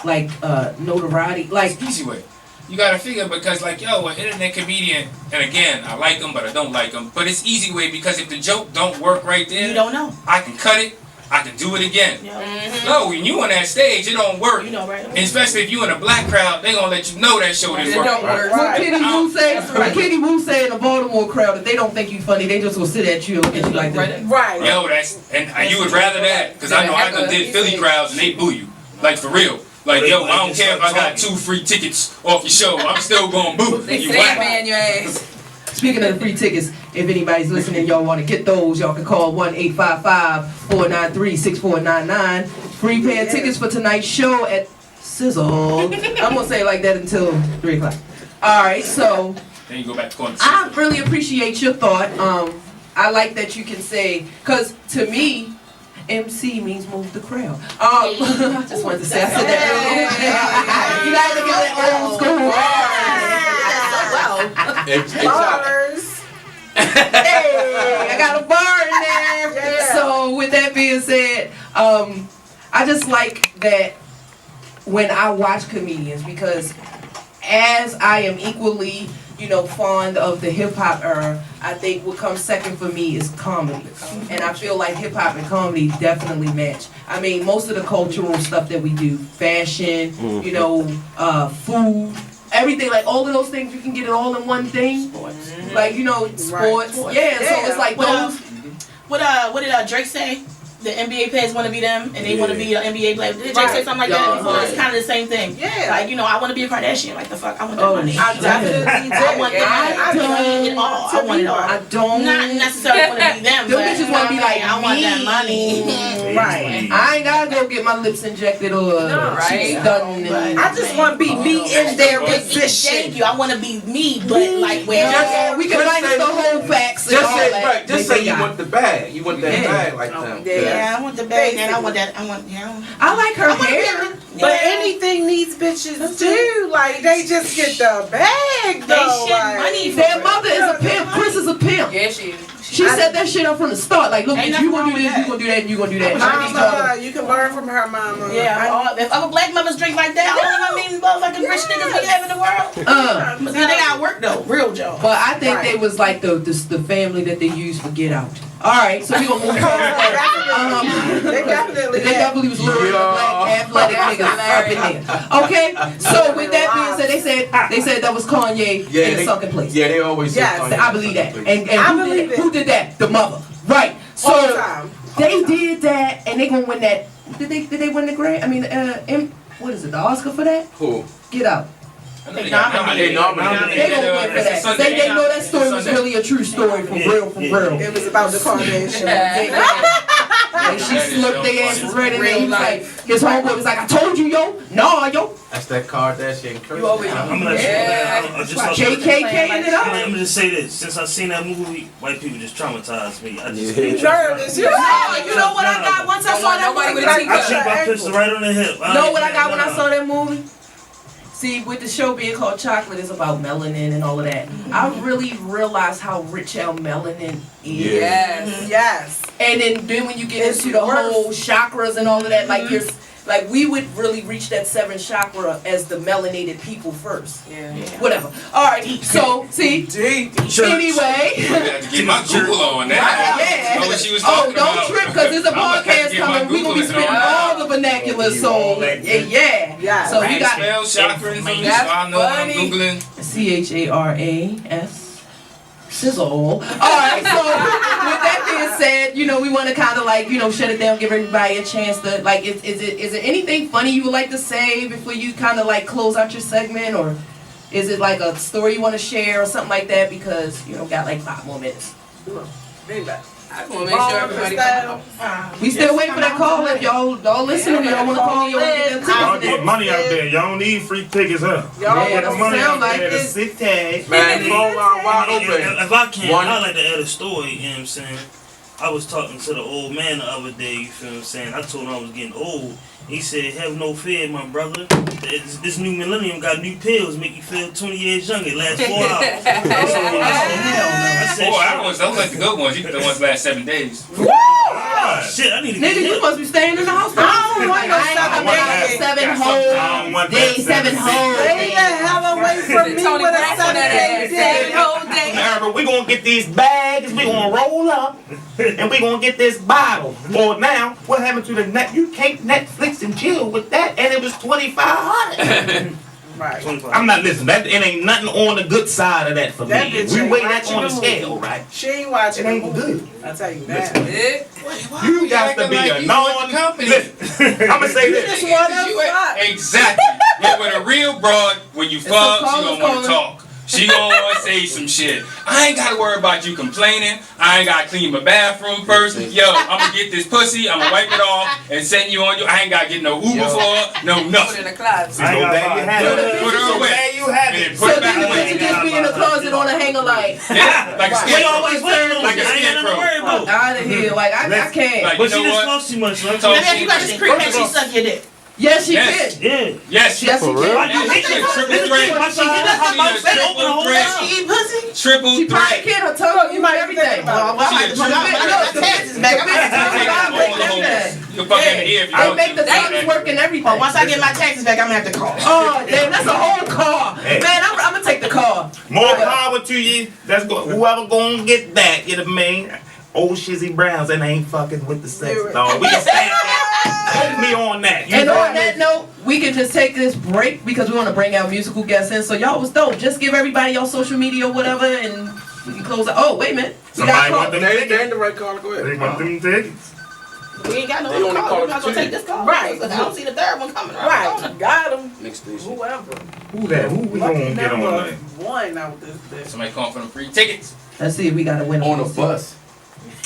like, notoriety? Like easy way. You gotta figure because like yo, an internet comedian, and again, I like them, but I don't like them. But it's easy way because if the joke don't work right there, you don't know. I can cut it. I can do it again. No, when you on that stage, it don't work. You know, right? And especially if you in a black crowd, they gonna let you know that show didn't work. Don't work. What Kenny Wu say in the Baltimore crowd, if they don't think you funny, they just will sit at you and look at you like that. Right. Yo, and you would rather that because I know I done did Philly crowds and they boo you. Like for real. Like, yo, I don't care if I got 2 free tickets off your show. I'm still gonna boo. They You say whack. man your ass. Speaking of the free tickets, if anybody's listening, y'all want to get those, y'all can call 1-855-493-6499. Free pair of tickets for tonight's show at Sizzle. I'm gonna say it like that until 3 o'clock. All right, so Then you go back to calling the I really appreciate your thought. I like that you can say, cause to me, MC means move the crowd. I just wanted to say, I said that earlier. You guys are getting old school. Bars. Hey, I got a bar in there. Yeah. So with that being said, I just like that when I watch comedians, because as I am equally, fond of the hip hop era, I think what comes second for me is comedy. And I feel like hip hop and comedy definitely match. I mean, most of the cultural stuff that we do, fashion, food, everything, like all of those things, you can get it all in one thing. Like, sports. Right. Yeah, so it's like those. What did Drake say? The NBA players want to be them, and they want to be an NBA player. Did Drake say something like that before? It's kind of the same thing. Yeah. Like, I want to be a Kardashian. Like, the fuck? I want that money. I definitely I want the money. I want it all. I want it all. I don't. Not necessarily want to be them, Them but bitches want to be like, I want that money. Right. I ain't gotta go get my lips injected or cheeks done. I just want to be me in their position. Thank you. I want to be me, but like where we can minus the whole facts. Just say, right, just say you want the bag. You want that bag like them. yeah, I want the bag, and I want that. I like her hair. But anything these bitches do, like they just get the bag though. They shit like, money for Their mother is a pimp. Chris is a pimp. Yeah, she is. She set that shit up from the start. Like, look, Ain't if you nothing gonna do wrong this, with you gonna do that, and you gonna do that. Mama, you can learn from her mama. Yeah, if other black mothers drink like that, all I mean, motherfucking rich niggas we have in the world. But they gotta work though, real job. But I think they was like the family that they used for Get Out. All right, so we gonna move on. They definitely was luring the black athletic niggas up in there. Okay, so with that being said, they said that was Kanye in a sunken place. Yeah, they always say Yes, Kanye. I believe that. And I believe it. who did that? The mother. Right. All the So time. they did that, and they gonna win that. Did they win the Grammy? I mean, what is it? The Oscar for that? Who? Get Out. They nominated. They gonna win for that. They know that story was really a true story from real. It was about the Kardashians. And she slurped their asses right in there. He was like, his homeboy was like, I told you, yo. Nah, yo. That's that Kardashian curse. You always I'm gonna let you JKKing it up. I'm gonna just say this: since I seen that movie, white people just traumatized me. I just Nervous. You know what I got once I saw that movie? I keep my pistol right on the hip. Know what I got when I saw that movie? See, with the show being called Chakelet, it's about melanin and all of that. I really realized how rich our melanin is. Yes. And then when you get into the whole chakras and all of that, like we would really reach that 7th chakra as the melanated people first. Yeah. Whatever. All right. So see. Anyway. Get my Google on now. Yeah. Know what she was talking don't about. trip, because there's a I'm about to podcast get my coming. We're gonna be Googling spitting on. all the vernacular. So yeah. So we got spell chakra and things, so That's I know what I'm funny. Googling. CHARAS. Sizzle. All right, so with that being said, we want to kind of like, shut it down, give everybody a chance to, like, is it anything funny you would like to say before you kind of like close out your segment, or is it like a story you want to share or something like that, because, got like 5 more minutes. I just want to make sure everybody We still waiting for that call. If y'all listening, y'all want to call, y'all want to get them Y'all tickets. get money out there. Y'all don't need free tickets, huh? Yeah, get that's the what money it out sound like. there. The city. Man, phone line wide open. If I can, I like to add a story, you know what I'm saying? I was talking to the old man the other day, you feel what I'm saying? I told him I was getting old. He said, have no fear, my brother. This new millennium got new pills, make you feel 20 years younger, last 4 hours. I said, 4 hours? Those like the good ones. You get the ones last 7 days. Shit, I need to Nigga, get you must be staying in the house. I don't want no 7 whole days, 7 whole Stay the hell away from me with a 7-day day. Remember, we gonna get these bags, we gonna roll up, and we gonna get this bottle. Well, now, what happened to the net? You can't Netflix and chill with that, and it was $2,500. Right. 25. I'm not listening. That it ain't nothing on the good side of that for That me. bitch We ain't weigh that watching on the the scale, movie. right? She ain't watching It ain't the movie. good. I tell you that. You got to be a non. Listen, I'ma say this. Just one of Exactly. Yeah, with a real broad, when you fuck, she callers gonna want calling. to talk. She gonna want to say some shit. I ain't gotta worry about you complaining. I ain't gotta clean my bathroom first. Yo, I'm gonna get this pussy, I'm gonna wipe it off and send you on you. I ain't gotta get no Uber for her, no nothing. In the closet. So there you have it. Put her So away. there you have And it. then So put it then the back away. bitch just be in the closet on a hanger like, Yeah, like a We scarecrow. always waiting on Like a you. I ain't got nothing to worry scarecrow. about. out of here. Like, I can't. Like, But you she know just what? talks too much. So I'm Talk telling And then you got this creep and she suck your dick. Yes, she Yes. did. Yeah. Yes, Yes, she did. Why you She hate a that? triple threat. Why she hit that? She a triple threat. She eat pussy? Triple She probably threat. can't. Her tongue, you might everything. Well, She a triple threat. the bitch tongue vibrate and everything. You can fuck in the ear if you They want make the to. tongues work and everything. But once I get my taxes back, I'm gonna have to call. Oh, damn, that's a whole car. Hey. Man, I'm gonna take the car. More power to you. That's whoever gonna get that. You know what I mean? Old Shizzy Browns and ain't fucking with the sex dog. We can stand that. Put me on that. You And know on that note, we can just take this break because we want to bring our musical guests in. So y'all was dope. Just give everybody your social media or whatever, and we can close out. Oh, wait a minute. We got Somebody want calls. them They tickets. ain't the right call. Go They ahead. want them tickets. We ain't got no They other only call. call We're it not gonna two. take this call. Right. I don't see the third one coming. Right. Got him. Next station. Whoever. Who that? Who we Lucky gonna get on number that? one out this bitch. Somebody calling for them free tickets. Let's see if we got a winner. On a bus.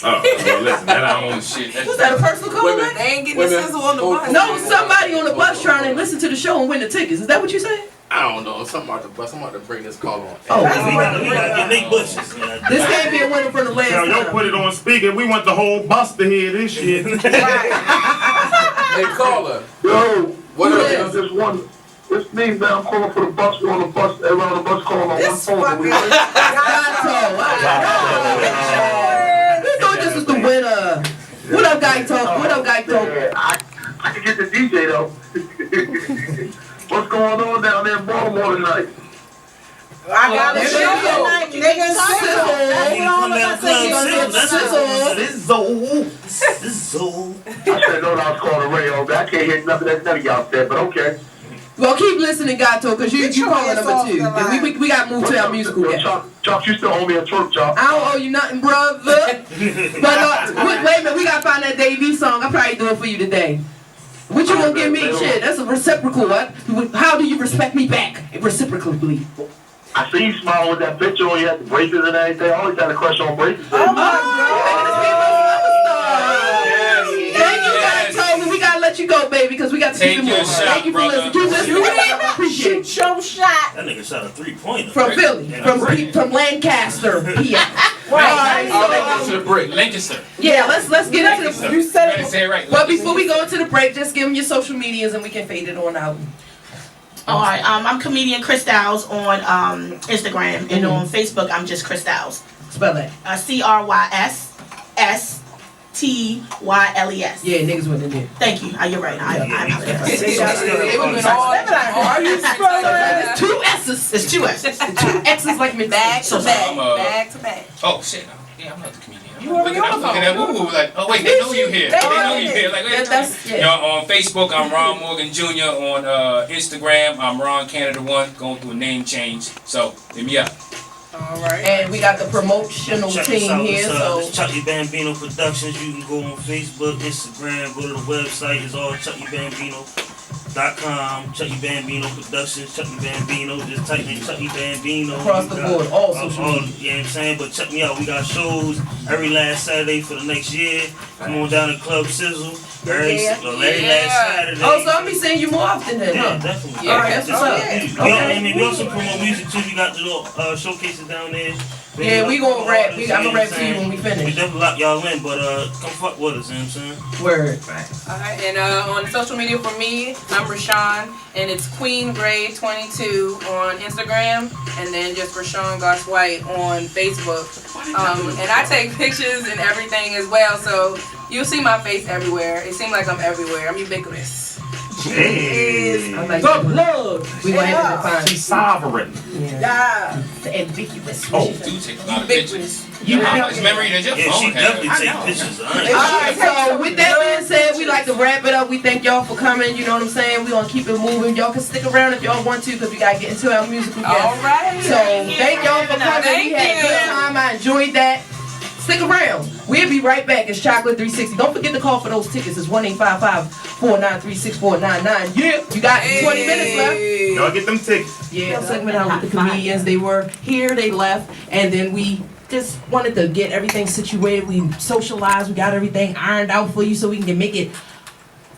Oh, well, listen, that I Oh don't. shit. Was that a personal call? Wait a man? minute. They ain't getting Wait a the minute. sizzle on the bus. No, somebody on the bus trying to listen to the show and win the tickets. Is that what you said? I don't know. Something about the bus. I'm about to bring this call on. Oh, We gotta get Nick Bushes. this can't be a winner from the last Yo, time. put it on speaker. We want the whole bus to hear this shit. Hey, caller. Yo, What Who up? is? I just wonder. It's me, man. I'm calling for the bus. We're on the bus. Everyone on the bus calling on one This phone. fucking We thought this was the winner. What up, Guy Talk? What up, Guy Talk? Yeah, I can get the DJ though. What's going on down there in Baltimore tonight? I got a There show you go. tonight, nigga. Sizzle. That's what all of us Sizzle. Sizzle. I said no, I was calling the radio. I can't hear nothing that none of y'all said, but okay. Well, keep listening, Guy Talk, because you Get your calling ass number off two. the And we got to move to our musical guest. Chuck, you still owe me a twerk, Chuck. I don't owe you nothing, brother. But wait a minute, we got to find that Dave V song. I'll probably do it for you today. What you gonna give me? Shit, that's a reciprocal. What? How do you respect me back? Reciprocally. I see you smiling with that picture on you had the braces and everything. I always had a crush on braces. Oh my God! Thank you, guys. Told me we gotta let you go, baby, because we got to Take keep it your moving. shot, Thank you for brother. listening. Keep listening. I appreciate it. Show shot. That nigga shot a 3-pointer. From Philly, from Lancaster, PA. I'll go to the break. Lancaster. Yeah, let's get into the. You said Better say it right. But before we go into the break, just give them your social medias and we can fade it on out. Alright, I'm comedian Chris Styles on Instagram and on Facebook I'm just Chris Styles. Spell that. CRYSSTYLES. Yeah, niggas went in there. Thank you. You're right. Are you spelling There's two S's. It's two S's. Two X's like me. Back to back, I'm, back to back. Oh shit. Yeah, I'm not the comedian. You already on the Looking at woo like, oh wait, they know you here. They know you here. Like, wait, That's Yo, on Facebook, I'm Ron Morgan Jr. On Instagram, I'm Ron Canada 1. Going through a name change. So hit me up. Alright. And we got the promotional Check us team out. here, so It's Chucky Bambino Productions. You can go on Facebook, Instagram, go to the website. It's all ChuckyBambino.com. Chucky Bambino Productions, Chucky Bambino. Just type in Chucky Bambino. across the board, all social You know media. what I'm saying? But check me out. We got shows every last Saturday for the next year. Come on down to Club Sizzle. Every last Saturday. Oh, so I'll be seeing you more often then, Yeah, huh? definitely. All right, that's what's up. We also promote music too. We got the little showcases down there. Yeah, we gonna rap. I'm gonna rap to you when we We finish. definitely lock y'all in, but come fuck with us, you know what I'm saying? Word. Alright, and on social media for me, I'm Rashawn, and it's QueenGray22 on Instagram, and then just Rashawn Goss White on Facebook. And I take pictures and everything as well, so you'll see my face everywhere. It seems like I'm everywhere. I'm ubiquitous. Hey. I like The that. plug. We gonna have to define. She's sovereign. Yeah. The ambiguous. Oh. Do take a lot of pictures. You How know. much memory does your Yeah, she phone have? definitely take pictures. Alright, so with that being said, we like to wrap it up. We thank y'all for coming, you know what I'm saying? We gonna keep it moving. Y'all can stick around if y'all want to, because we gotta get into our musical guests. Alright. So thank y'all for coming. We had a good time. I enjoyed that. Stick around. We'll be right back. It's Chakelet360. Don't forget to call for those tickets. It's 1-855-493-6499. Yeah, you got 20 minutes left. Y'all get them tickets. Yeah, segment out with the comedians. They were here, they left, and then we just wanted to get everything situated. We socialized, we got everything ironed out for you so we can make it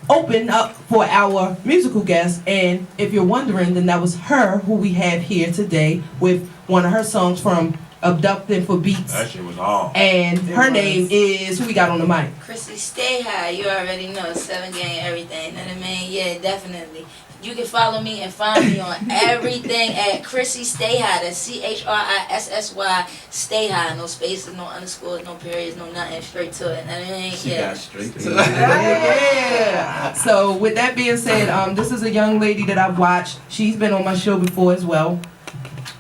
open up for our musical guest. And if you're wondering, then that was her who we have here today with one of her songs from Abducted for Beats. That shit was on. And her name is, who we got on the mic? Chrissy, stay high. You already know 7 gang everything. Know what I mean? Yeah, definitely. You can follow me and find me on everything at Chrissy Stay High. That's CHRISSY Stay High. No spaces, no underscores, no periods, no nothing. Straight to it. Know what I mean? She got straight to it. Yeah. So with that being said, this is a young lady that I've watched. She's been on my show before as well.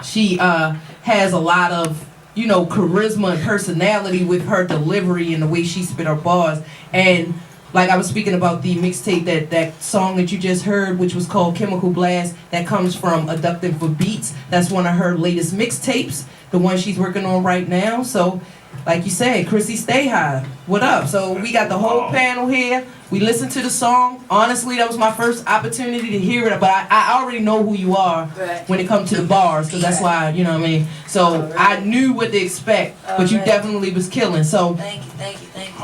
She has a lot of, you know, charisma and personality with her delivery and the way she spit her bars. And like I was speaking about the mixtape, that song that you just heard, which was called Chemical Blast, that comes from Abducted for Beats. That's one of her latest mixtapes, the one she's working on right now. So like you said, Chrissy Stay High. What up? So we got the whole panel here. We listened to the song. Honestly, that was my first opportunity to hear it, but I already know who you are when it comes to the bars, because that's why, you know what I mean? So I knew what to expect, but you definitely was killing. So Thank you.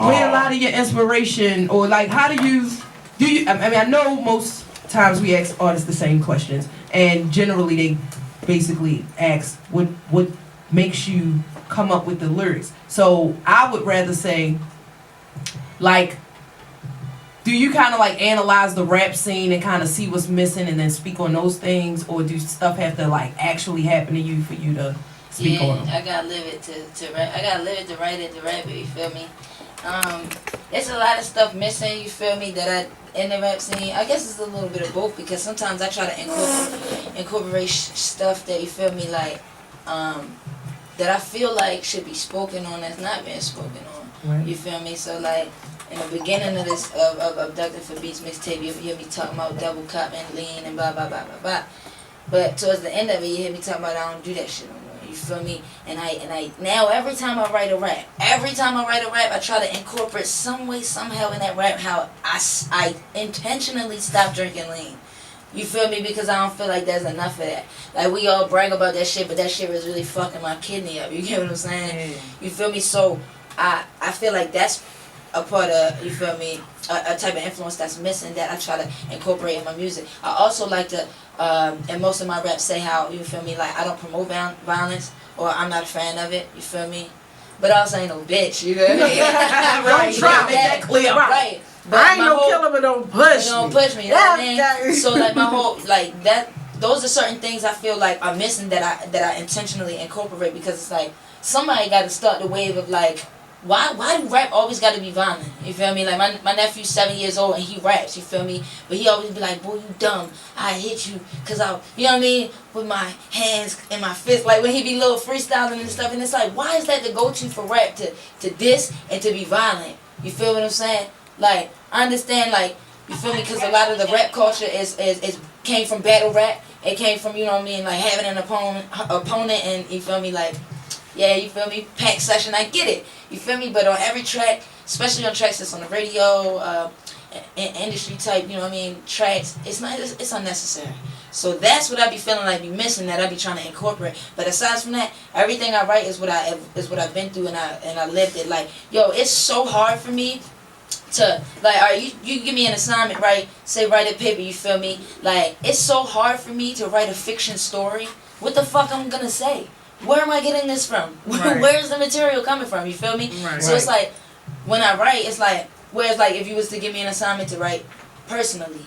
where a lot of your inspiration, or like how do you, I mean, I know most times we ask artists the same questions, and generally they basically ask what makes you come up with the lyrics. So I would rather say, like, do you kind of like analyze the rap scene and kind of see what's missing and then speak on those things, or do stuff have to like actually happen to you for you to speak on them? I gotta live it to rap. I gotta live it to write it to rap it. You feel me? There's a lot of stuff missing. You feel me? That in the rap scene. I guess it's a little bit of both, because sometimes I try to incorporate stuff that, you feel me, like that I feel like should be spoken on that's not being spoken on. Right. You feel me? So like in the beginning of this of Abducted for Beats mixtape, you hear me talking about double cup and lean and blah blah blah blah blah. But towards the end of it, you hear me talking about I don't do that shit no more. You feel me? And I now every time I write a rap, I try to incorporate some way, somehow in that rap how I intentionally stop drinking lean. You feel me? Because I don't feel like there's enough of that. Like, we all brag about that shit, but that shit was really fucking my kidney up. You get what I'm saying? You feel me? So I feel like that's a part of, you feel me, a type of influence that's missing that I try to incorporate in my music. I also like to, in most of my raps, say how, you feel me, like I don't promote violence, or I'm not a fan of it, you feel me? But I also ain't no bitch, you feel me? Don't try to make that clear. Right. But I ain't no killer, but don't push me. Don't push me, you know what I mean? So like my whole, like that, those are certain things I feel like are missing that I intentionally incorporate, because it's like, somebody got to start the wave of like, why do rap always got to be violent? You feel me? Like my nephew's 7 years old and he raps, you feel me? But he always be like, boy, you dumb. I hit you because you know what I mean? With my hands and my fist. Like when he be little freestyling and stuff. And it's like, why is that the go-to for rap? To diss and to be violent. You feel what I'm saying? Like, I understand, like, you feel me? Because a lot of the rap culture is came from battle rap. It came from, you know what I mean, like having an opponent and, you feel me, like, yeah, you feel me, pack session, I get it. You feel me? But on every track, especially on tracks that's on the radio, industry type, you know what I mean, tracks, it's unnecessary. So that's what I be feeling like be missing, that I be trying to incorporate. But aside from that, everything I write is what I've been through and I lived it. Like, yo, it's so hard for me to, like, alright, you give me an assignment, right? Say write a paper, you feel me? Like, it's so hard for me to write a fiction story. What the fuck I'm gonna say? Where am I getting this from? Right. Where's the material coming from? You feel me? Right. So it's like, when I write, it's like, whereas like if you was to give me an assignment to write personally,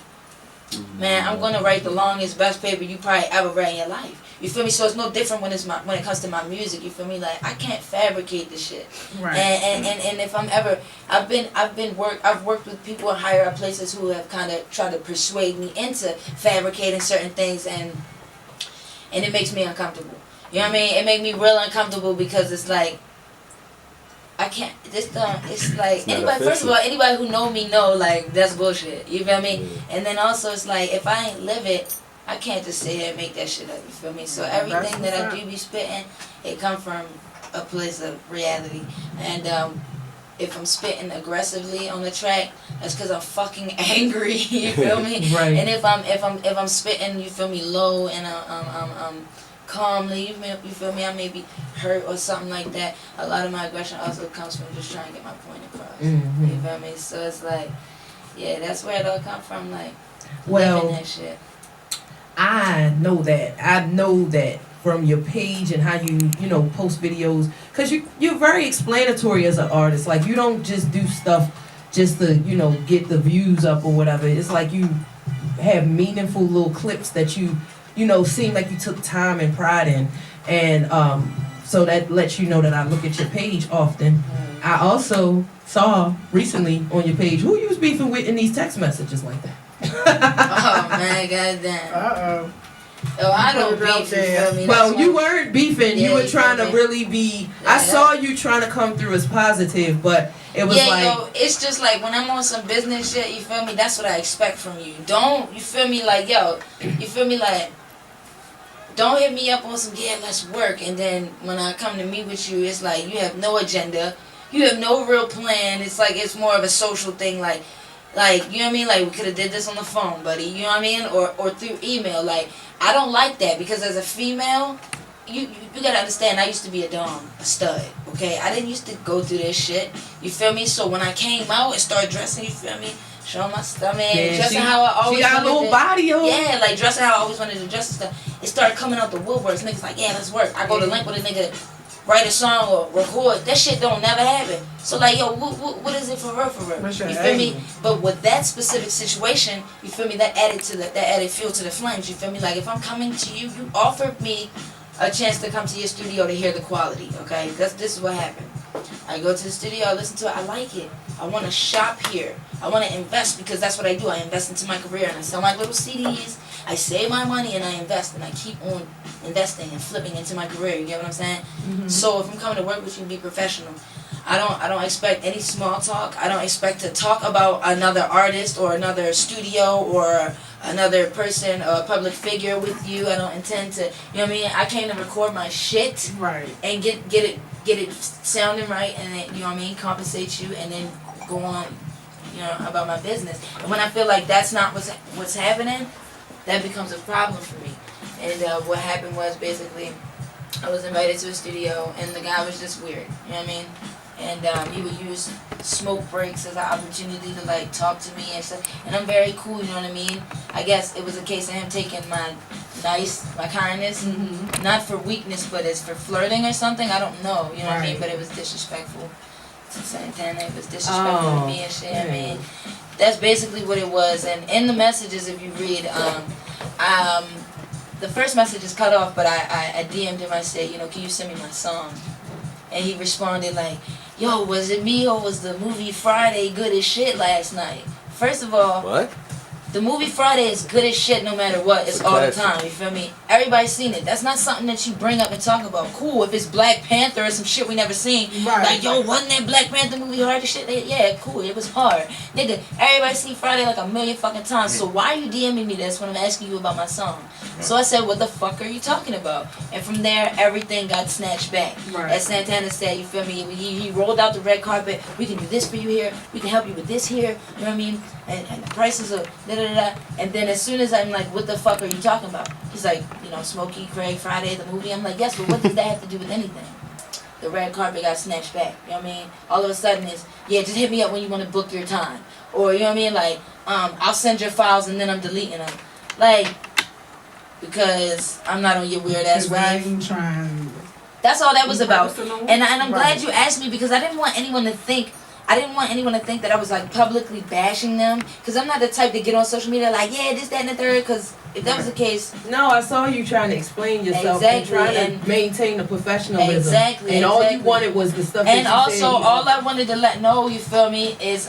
man, I'm gonna write the longest, best paper you probably ever read in your life. You feel me? So it's no different when it comes to my music. You feel me? Like I can't fabricate this shit. Right. And if I'm ever, I've worked with people in higher up places who have kind of tried to persuade me into fabricating certain things, and it makes me uncomfortable. You know what I mean? It makes me real uncomfortable because it's like I can't. It's like anybody. First of all, anybody who know me know like that's bullshit. You feel me? And then also it's like if I ain't live it, I can't just sit here and make that shit up. You feel me? So everything that I do be spitting, it come from a place of reality. And if I'm spitting aggressively on the track, that's because I'm fucking angry. You feel me? Right. And if I'm spitting, you feel me, low and calmly, you feel me, I may be hurt or something like that. A lot of my aggression also comes from just trying to get my point across. Mm-hmm. You feel me? So it's like, yeah, that's where it all come from. Like, Well, living that shit. I know that from your page and how you know post videos, because you're very explanatory as an artist. Like you don't just do stuff just to get the views up or whatever. It's like you have meaningful little clips that you seem like you took time and pride in, and so that lets you know that I look at your page often. I also saw recently on your page who you was beefing with in these text messages like that. Oh man, goddamn. Oh, I don't beef. You feel me? Well, you weren't beefing. Yeah, you were you trying to feel me? really be. Yeah, I saw you trying to come through as positive, but it was like. Yo, it's just like when I'm on some business shit. You feel me? That's what I expect from you. Don't you feel me? Like yo, you feel me? Like. Don't hit me up on some, yeah, let's work. And then when I come to meet with you, it's like you have no agenda. You have no real plan. It's like it's more of a social thing. Like you know what I mean? Like we could have did this on the phone, buddy. You know what I mean? Or through email. Like I don't like that because as a female, you gotta understand. I used to be a dom, a stud. Okay, I didn't used to go through this shit. You feel me? So when I came out and started dressing, you feel me? Showing my stomach, dressing how I always she got a little body on. Yeah, like dressing how I always wanted to dress and stuff. It started coming out the woodworks. Niggas like, yeah, let's work. I go to link with a nigga, write a song or record. That shit don't never happen. So like, yo, what is it for real, for real? You feel me? But with that specific situation, you feel me? That added fuel to the flames. You feel me? Like if I'm coming to you, you offered me a chance to come to your studio to hear the quality. Okay, this is what happened. I go to the studio, I listen to it, I like it. I want to shop here. I want to invest because that's what I do. I invest into my career and I sell my little CDs. I save my money and I invest and I keep on investing and flipping into my career. You get what I'm saying? Mm-hmm. So if I'm coming to work with you, be professional. I don't expect any small talk. I don't expect to talk about another artist or another studio or another person or a public figure with you. I don't intend to. You know what I mean? I came to record my shit. Right. And get it sounding right, and then, you know what I mean, compensate you, and then go on, about my business. And when I feel like that's not what's happening, that becomes a problem for me. And what happened was basically, I was invited to a studio, and the guy was just weird. You know what I mean? And he would use smoke breaks as an opportunity to like talk to me and stuff. And I'm very cool. You know what I mean? I guess it was a case of him taking my kindness, not for weakness, but it's for flirting or something. I don't know, you know what I mean? But it was disrespectful to Santana. It was disrespectful to me and shit. I mean, that's basically what it was. And in the messages, if you read, the first message is cut off, but I DM'd him. I said, can you send me my song? And he responded like, yo, was it me or was the movie Friday good as shit last night? First of all, What? The movie Friday is good as shit no matter what. It's all the time, you feel me? Everybody's seen it. That's not something that you bring up and talk about. Cool, if it's Black Panther or some shit we never seen. Right. Like, yo, wasn't that Black Panther movie hard as shit? Yeah, cool, it was hard. Nigga, everybody seen Friday like a million fucking times. So why are you DMing me this when I'm asking you about my song? So I said, what the fuck are you talking about? And from there, everything got snatched back. Right. As Santana said, you feel me? He rolled out the red carpet. We can do this for you here. We can help you with this here. You know what I mean? And the prices are da-da-da-da. And then as soon as I'm like, what the fuck are you talking about? He's like, Smokey, Craig, Friday, the movie. I'm like, yes, but what does that have to do with anything? The red carpet got snatched back. You know what I mean? All of a sudden it's, yeah, just hit me up when you want to book your time. Or, you know what I mean? Like, I'll send your files and then I'm deleting them. Like, because I'm not on your weird ass wave. That's all that was about. And I'm glad you asked me because I didn't want anyone to think I didn't want anyone to think that I was like publicly bashing them, because I'm not the type to get on social media like, yeah, this, that, and the third, because if that was the case. No, I saw you trying to explain yourself and trying to maintain the professionalism. Exactly. And all you wanted was the stuff and that you also, said all I wanted to let know, you feel me, is,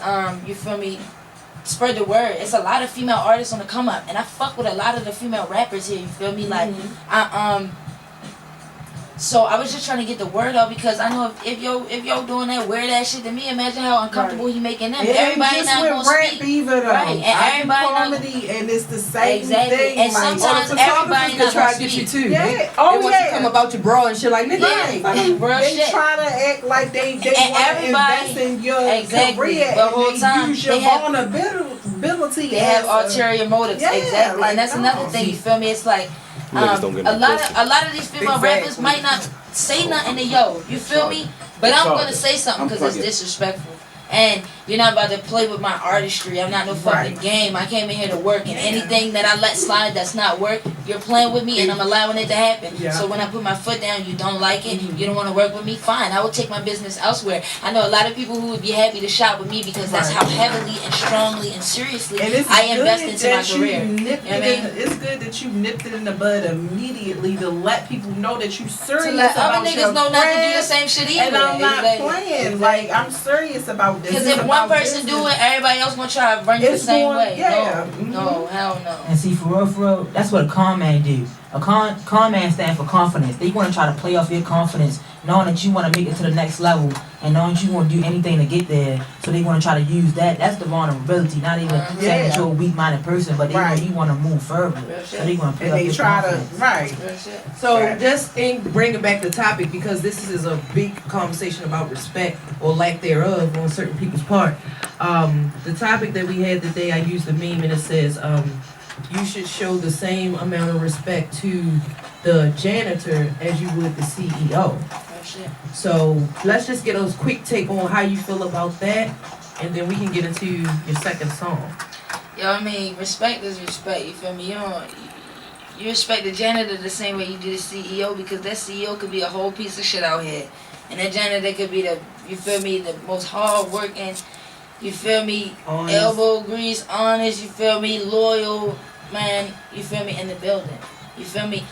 spread the word. It's a lot of female artists on the come up, and I fuck with a lot of the female rappers here, you feel me? Like, so I was just trying to get the word out, because I know if yo doing that weird ass shit to me, imagine how uncomfortable he making them. Everybody not gonna speak. Either, though. Right, and everybody comedy, and it's the same exactly. thing. And like, sometimes everybody not try gonna to get you speak. too. Yeah. They Oh want yeah. to come about your bra and shit like nigga. Real They shit. try to act like they want to invest in your career, the whole and time they use your they have vulnerability. They have ulterior motives. Yeah, Exactly, like, and that's another thing. You feel me? It's like a lot of these female rappers might not say nothing to yo. You feel me? But I'm gonna say something because it's disrespectful. And you're not about to play with my artistry. I'm not no fucking game. I came in here to work, and anything that I let slide that's not work, you're playing with me, and I'm allowing it to happen. So when I put my foot down, you don't like it, you don't want to work with me, fine. I will take my business elsewhere. I know a lot of people who would be happy to shop with me because that's how heavily and strongly and seriously I invest into my career. It's good that you nipped it in the bud immediately to let people know that you serious To let about other your niggas know not to do the craft, same shit either. And I'm not Exactly. playing. Like, I'm serious about this. Because It's if one about person do business. it, everybody else gonna try to run you the same way. Yeah. No, hell no. And see, for real, that's what a con man do. A con man stands for confidence. They want to try to play off your confidence, knowing that you want to make it to the next level, and knowing that you want to do anything to get there. So they want to try to use that. That's the vulnerability. Not even saying that you're a weak-minded person, but they know you want to move further. So they want to play off your confidence. So just in bringing back the topic, because this is a big conversation about respect or lack thereof on certain people's part. The topic that we had today, I used the meme and it says, you should show the same amount of respect to the janitor as you would the CEO. So let's just get a quick take on how you feel about that, and then we can get into your second song. Yo, I mean, respect is respect. You feel me? You respect the janitor the same way you do the CEO, because that CEO could be a whole piece of shit out here, and that janitor could be the, you feel me, the most hard working, you feel me, honest. Elbow grease, honest, you feel me, loyal, man, you feel me, in the building. You feel me?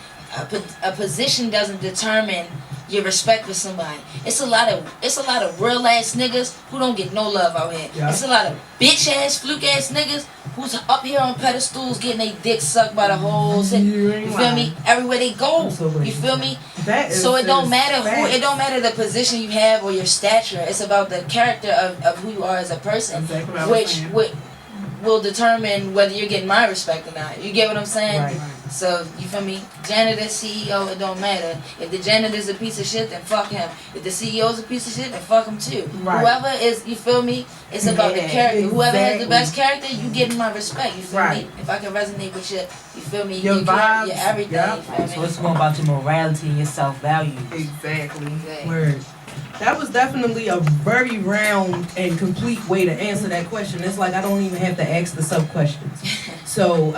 A position doesn't determine your respect for somebody. It's a lot of real ass niggas who don't get no love out here. Yeah. It's a lot of bitch ass, fluke ass niggas who's up here on pedestals getting their dick sucked by the whole city. You feel me? Everywhere they go. You feel me? So it don't matter who, it don't matter the position you have or your stature. It's about the character of who you are as a person, which will determine whether you're getting my respect or not. You get what I'm saying? Right. So, you feel me? Janitor, CEO, it don't matter. If the janitor's a piece of shit, then fuck him. If the CEO's a piece of shit, then fuck him too. Right. Whoever is, you feel me? It's about the character. Exactly. Whoever has the best character, you getting my respect. You feel me? If I can resonate with you feel me? Your vibes, your everything. You feel me? So it's more about your morality and your self-value. Exactly. Word. That was definitely a very round and complete way to answer that question. It's like I don't even have to ask the sub-questions. So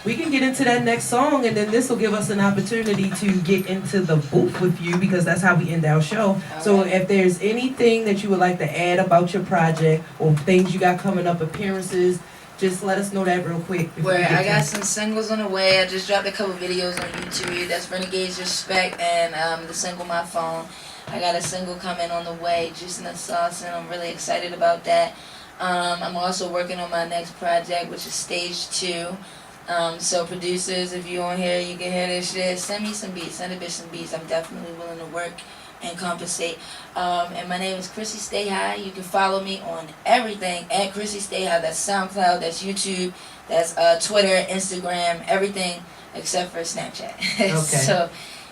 we can get into that next song, and then this will give us an opportunity to get into the booth with you, because that's how we end our show. Okay. So if there's anything that you would like to add about your project or things you got coming up, appearances, just let us know that real quick. I got some singles on the way. I just dropped a couple videos on YouTube. That's Renegade's Respect and the single My Phone. I got a single coming on the way, Juice in the Sauce, and I'm really excited about that. I'm also working on my next project, which is Stage 2. So producers, if you on here, you can hear this shit, send me some beats, send a bitch some beats. I'm definitely willing to work and compensate. And my name is Chrissy Stay High. You can follow me on everything at Chrissy Stay High. That's SoundCloud, that's YouTube, that's Twitter, Instagram, everything except for Snapchat. Okay. So,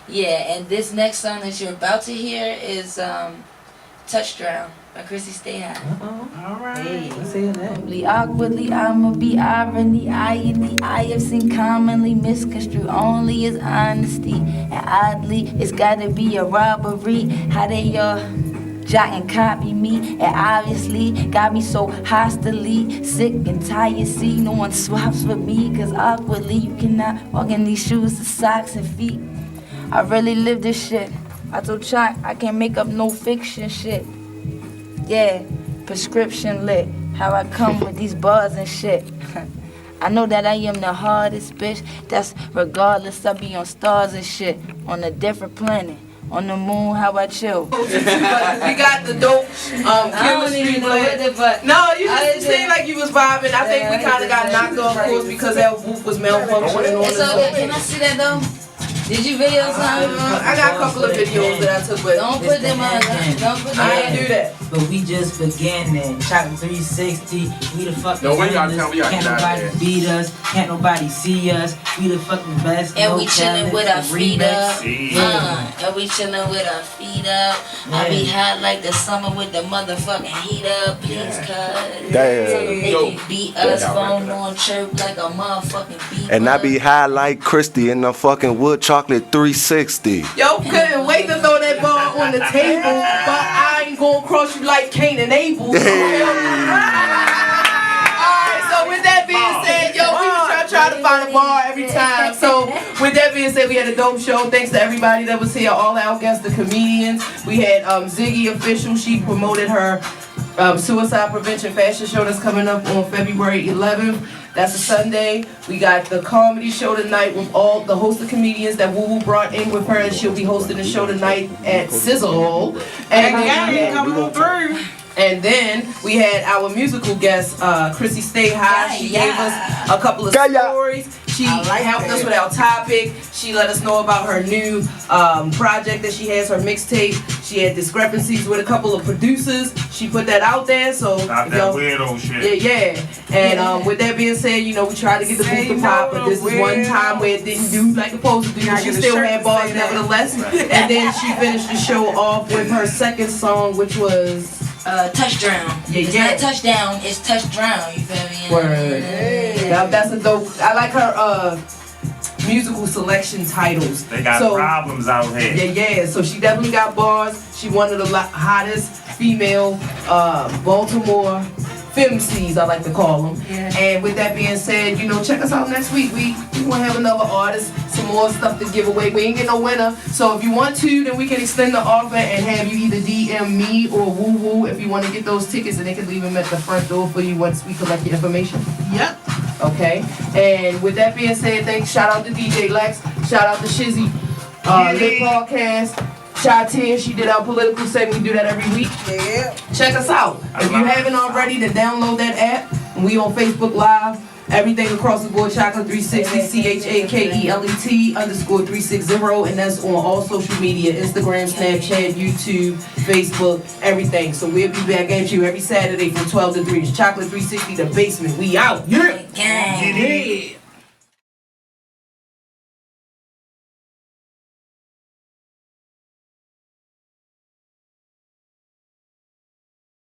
yeah, and this next song that you're about to hear is Touchdown by Chrissy Stay High. Alright. Hey. Let's see that. Awkwardly, I'ma be irony. I have seen commonly misconstrued only as honesty. And oddly, it's gotta be a robbery. How they jot and copy me, and obviously got me so hostilely sick and tired. See, no one swaps with me, cause awkwardly you cannot walk in these shoes, the socks and feet. I really live this shit. I told Chuck I can't make up no fiction shit. Yeah, prescription lit. How I come with these bars and shit. I know that I am the hardest bitch. That's regardless. I be on stars and shit. On a different planet. On the moon, how I chill. But we got the dope chemistry blend. No, you just seemed like you was vibing. I think we kind of got knocked off course because our booth was malfunctioning on It's okay. Can I see that though? Did you video something? I got a couple of videos that I took, but don't put them on. Don't put them I ain't do that. But we just beginning. Chakelet360. We the fucking No, when y'all realest. tell me y'all Can't get out nobody there. beat us. Can't nobody see us. We the fucking best. And no we chillin' with our feet up. remix. And we chillin' with our feet up. I be hot like the summer with the motherfucking heat up. Please cut. They can beat us. Phone on chirp like a motherfucking beat. And I be high like Christy in the fucking wood Chakelet360. Yo, couldn't wait to throw that ball on the table, but I ain't gonna cross you like Cain and Abel. Alright, so with that being said, yo, we was trying to find a bar every time. So with that being said, we had a dope show. Thanks to everybody that was here, all our guests, the comedians. We had Ziggy Official. She promoted her suicide prevention fashion show that's coming up on February 11th. That's a Sunday. We got the comedy show tonight with all the host of comedians that Woo Woo brought in with her, and she'll be hosting the show tonight at Sizzle. And then we had our musical guest, Chrissy Stay High. She gave us a couple of stories. She helped us with our topic. She let us know about her new project that she has, her mixtape. She had discrepancies with a couple of producers. She put that out there, so Not that weirdo shit. yeah. And with that being said, you know, we tried to get the booth to pop, but this is one time where it didn't do like it's supposed to do. She still had bars nevertheless. And then she finished the show off with her second song, which was Touch Drown. It's not touchdown, it's touch drown. You feel me? Word. That's a dope. I like her musical selection titles. They got problems out here. Yeah. So she definitely got bars. She one of the hottest female Baltimore femcs, I like to call them. And with that being said, you know, check us out next week. We gonna have another artist, some more stuff to give away. We ain't get no winner. So if you want to, then we can extend the offer and have you either DM me or Woo Woo if you want to get those tickets, and they can leave them at the front door for you once we collect your information. Yep. Okay. And with that being said, thanks. Shout out to DJ Lex. Shout out to Shizzy. Lit Podcast. Shy-10, she did our political segment. We do that every week. Yeah. Check us out. If you haven't already, then download that app. And we on Facebook Live. Everything across the board, Chakelet360, CHAKELET_360, and that's on all social media, Instagram, Snapchat, YouTube, Facebook, everything. So we'll be back at you every Saturday from 12 to 3. It's Chakelet360, the basement. We out. Yeah.